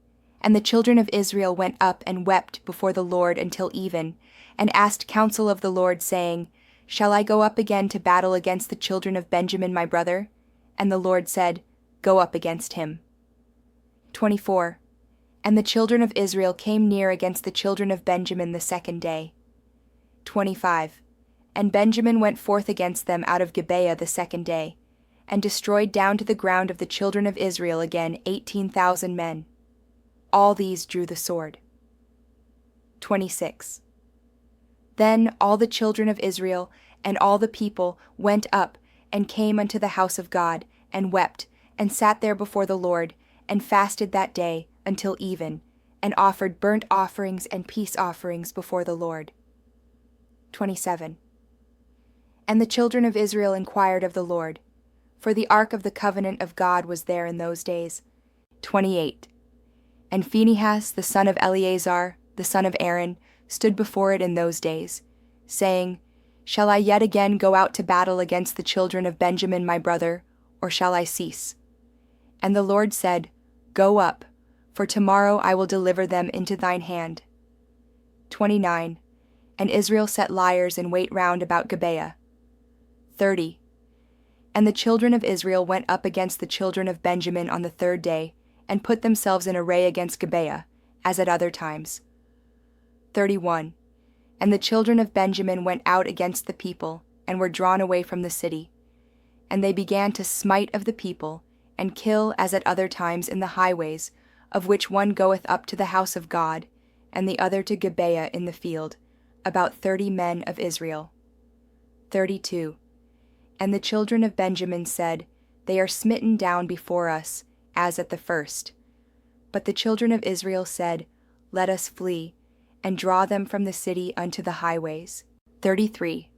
And the children of Israel went up and wept before the Lord until even, and asked counsel of the Lord, saying, Shall I go up again to battle against the children of Benjamin my brother? And the Lord said, Go up against him. 24. And the children of Israel came near against the children of Benjamin the second day. 25. And Benjamin went forth against them out of Gibeah the second day, and destroyed down to the ground of the children of Israel again 18,000 men. All these drew the sword. 26. Then all the children of Israel and all the people went up and came unto the house of God, and wept, and sat there before the Lord, and fasted that day until even, and offered burnt offerings and peace offerings before the Lord. 27. And the children of Israel inquired of the Lord, for the ark of the covenant of God was there in those days. 28. And Phinehas, the son of Eleazar, the son of Aaron, stood before it in those days, saying, Shall I yet again go out to battle against the children of Benjamin my brother, or shall I cease? And the Lord said, Go up, for tomorrow I will deliver them into thine hand. 29. And Israel set liers in wait round about Gibeah. 30. And the children of Israel went up against the children of Benjamin on the third day, and put themselves in array against Gibeah, as at other times. 31. And the children of Benjamin went out against the people, and were drawn away from the city. And they began to smite of the people, and kill as at other times in the highways, of which one goeth up to the house of God, and the other to Gibeah in the field, about 30 men of Israel. 32. And the children of Benjamin said, They are smitten down before us, as at the first. But the children of Israel said, Let us flee, and draw them from the city unto the highways. 33.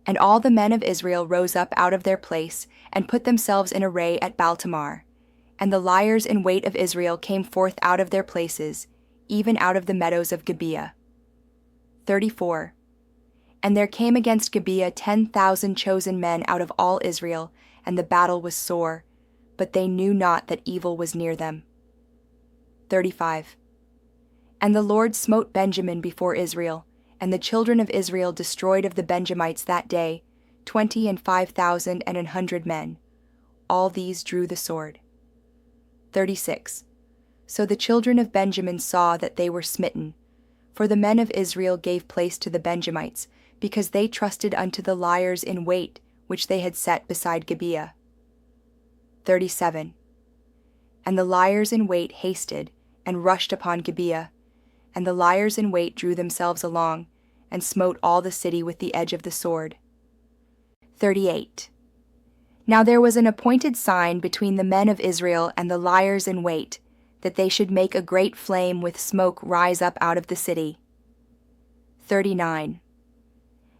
And all the men of Israel rose up out of their place, and put themselves in array at Baaltamar. And the liers in wait of Israel came forth out of their places, even out of the meadows of Gibeah. 34. And there came against Gibeah 10,000 chosen men out of all Israel, and the battle was sore, but they knew not that evil was near them. 35. And the Lord smote Benjamin before Israel, and the children of Israel destroyed of the Benjamites that day 25,000 and 100 men. All these drew the sword. 36. So the children of Benjamin saw that they were smitten, for the men of Israel gave place to the Benjamites, because they trusted unto the liers in wait which they had set beside Gibeah. 37. And the liers in wait hasted, and rushed upon Gibeah, and the liers in wait drew themselves along, and smote all the city with the edge of the sword. 38. Now there was an appointed sign between the men of Israel and the liers in wait, that they should make a great flame with smoke rise up out of the city. 39.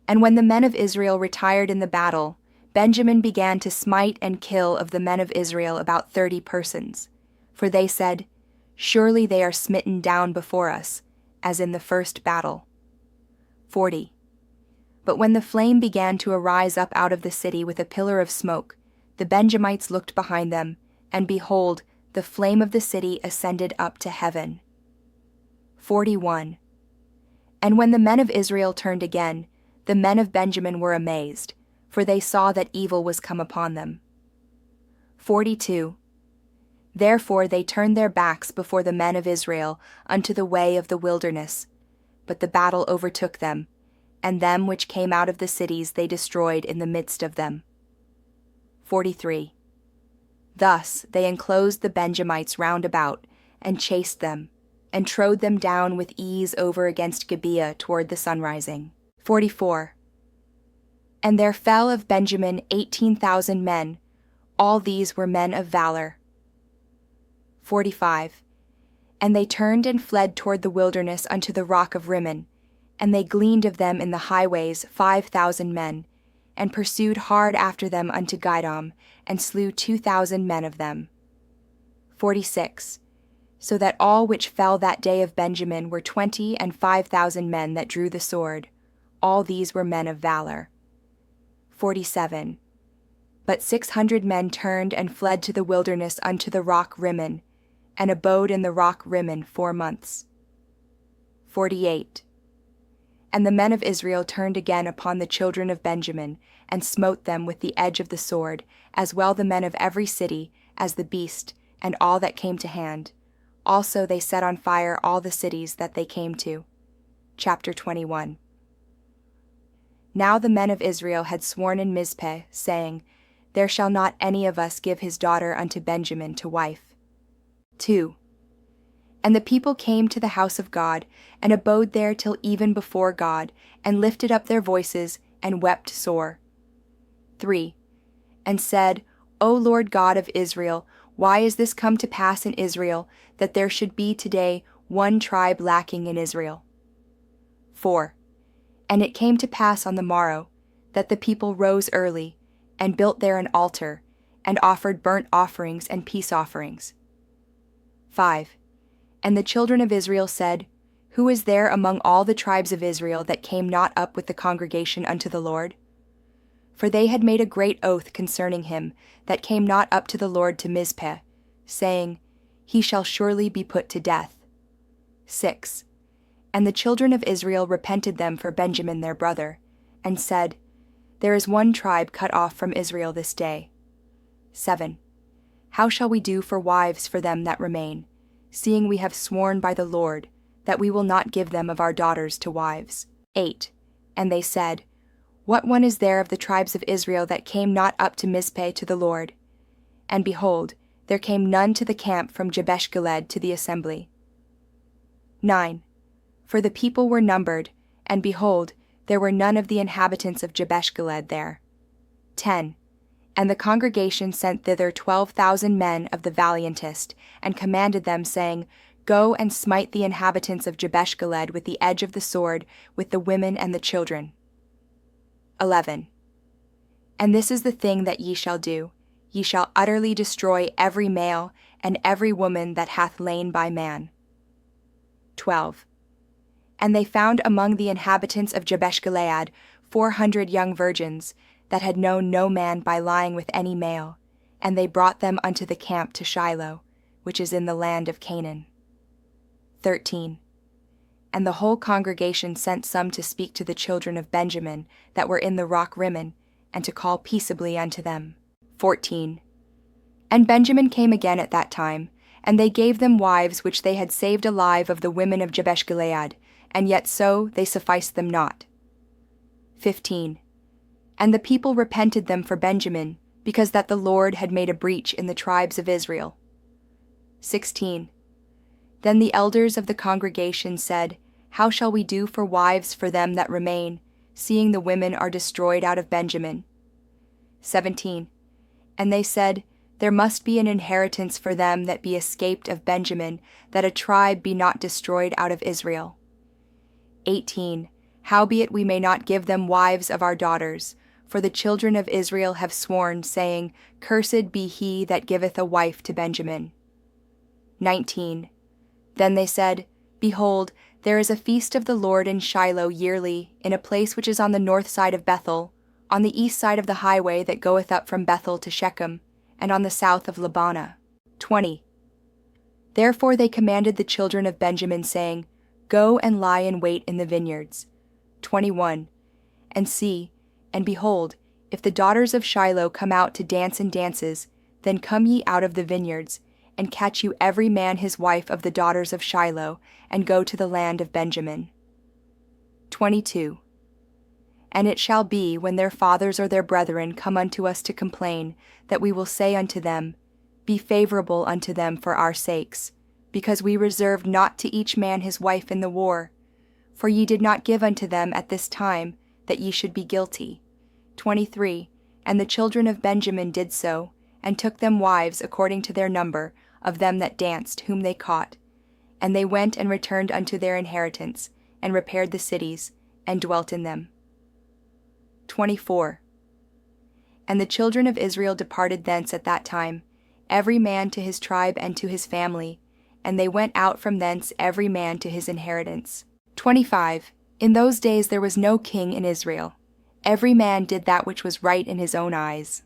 And when the men of Israel retired in the battle, Benjamin began to smite and kill of the men of Israel about 30 persons. For they said, Surely they are smitten down before us, as in the first battle. 40. But when the flame began to arise up out of the city with a pillar of smoke, the Benjamites looked behind them, and behold, the flame of the city ascended up to heaven. 41. And when the men of Israel turned again, the men of Benjamin were amazed, for they saw that evil was come upon them. 42. Therefore they turned their backs before the men of Israel unto the way of the wilderness. But the battle overtook them, and them which came out of the cities they destroyed in the midst of them. 43. Thus they enclosed the Benjamites round about, and chased them, and trode them down with ease over against Gibeah toward the sunrising. 44. And there fell of Benjamin 18,000 men, all these were men of valor. 45. And they turned and fled toward the wilderness unto the rock of Rimmon, and they gleaned of them in the highways 5,000 men, and pursued hard after them unto Gideon, and slew 2,000 men of them. 46. So that all which fell that day of Benjamin were 20 and 5,000 men that drew the sword. All these were men of valor. 47. But 600 men turned and fled to the wilderness unto the rock Rimmon, and abode in the rock Rimmon 4 months. 48. And the men of Israel turned again upon the children of Benjamin, and smote them with the edge of the sword, as well the men of every city, as the beast, and all that came to hand. Also they set on fire all the cities that they came to. Chapter 21. Now the men of Israel had sworn in Mizpeh, saying, There shall not any of us give his daughter unto Benjamin to wife. 2. And the people came to the house of God, and abode there till even before God, and lifted up their voices, and wept sore. 3. And said, O Lord God of Israel, why is this come to pass in Israel, that there should be today one tribe lacking in Israel? 4. And it came to pass on the morrow, that the people rose early, and built there an altar, and offered burnt offerings and peace offerings. 5. And the children of Israel said, Who is there among all the tribes of Israel that came not up with the congregation unto the Lord? For they had made a great oath concerning him that came not up to the Lord to Mizpeh, saying, He shall surely be put to death. 6. And the children of Israel repented them for Benjamin their brother, and said, There is one tribe cut off from Israel this day. 7. How shall we do for wives for them that remain, seeing we have sworn by the Lord that we will not give them of our daughters to wives? 8. And they said, What one is there of the tribes of Israel that came not up to Mizpeh to the Lord? And behold, there came none to the camp from Jabesh-Gilead to the assembly. 9. For the people were numbered, and behold, there were none of the inhabitants of Jabesh-Gilead there. 10. And the congregation sent thither 12,000 men of the valiantest, and commanded them, saying, Go and smite the inhabitants of Jabesh-Gilead with the edge of the sword, with the women and the children. 11. And this is the thing that ye shall do. Ye shall utterly destroy every male and every woman that hath lain by man. 12. And they found among the inhabitants of Jabesh-Gilead 400 young virgins, that had known no man by lying with any male, and they brought them unto the camp to Shiloh, which is in the land of Canaan. 13. And the whole congregation sent some to speak to the children of Benjamin that were in the rock Rimmon, and to call peaceably unto them. 14. And Benjamin came again at that time, and they gave them wives which they had saved alive of the women of Jabesh-Gilead, and yet so they sufficed them not. 15. And the people repented them for Benjamin, because that the Lord had made a breach in the tribes of Israel. 16. Then the elders of the congregation said, How shall we do for wives for them that remain, seeing the women are destroyed out of Benjamin? 17. And they said, There must be an inheritance for them that be escaped of Benjamin, that a tribe be not destroyed out of Israel. 18. Howbeit we may not give them wives of our daughters, for the children of Israel have sworn, saying, Cursed be he that giveth a wife to Benjamin. 19. Then they said, Behold, there is a feast of the Lord in Shiloh yearly, in a place which is on the north side of Bethel, on the east side of the highway that goeth up from Bethel to Shechem, and on the south of Labanah. 20. Therefore they commanded the children of Benjamin, saying, Go and lie in wait in the vineyards. 21. And see, and behold, if the daughters of Shiloh come out to dance in dances, then come ye out of the vineyards, and catch you every man his wife of the daughters of Shiloh, and go to the land of Benjamin. 22. And it shall be, when their fathers or their brethren come unto us to complain, that we will say unto them, Be favorable unto them for our sakes, because we reserved not to each man his wife in the war. For ye did not give unto them at this time, that ye should be guilty. 23. And the children of Benjamin did so, and took them wives according to their number, of them that danced, whom they caught. And they went and returned unto their inheritance, and repaired the cities, and dwelt in them. 24. And the children of Israel departed thence at that time, every man to his tribe and to his family, and they went out from thence every man to his inheritance. 25. In those days there was no king in Israel. Every man did that which was right in his own eyes.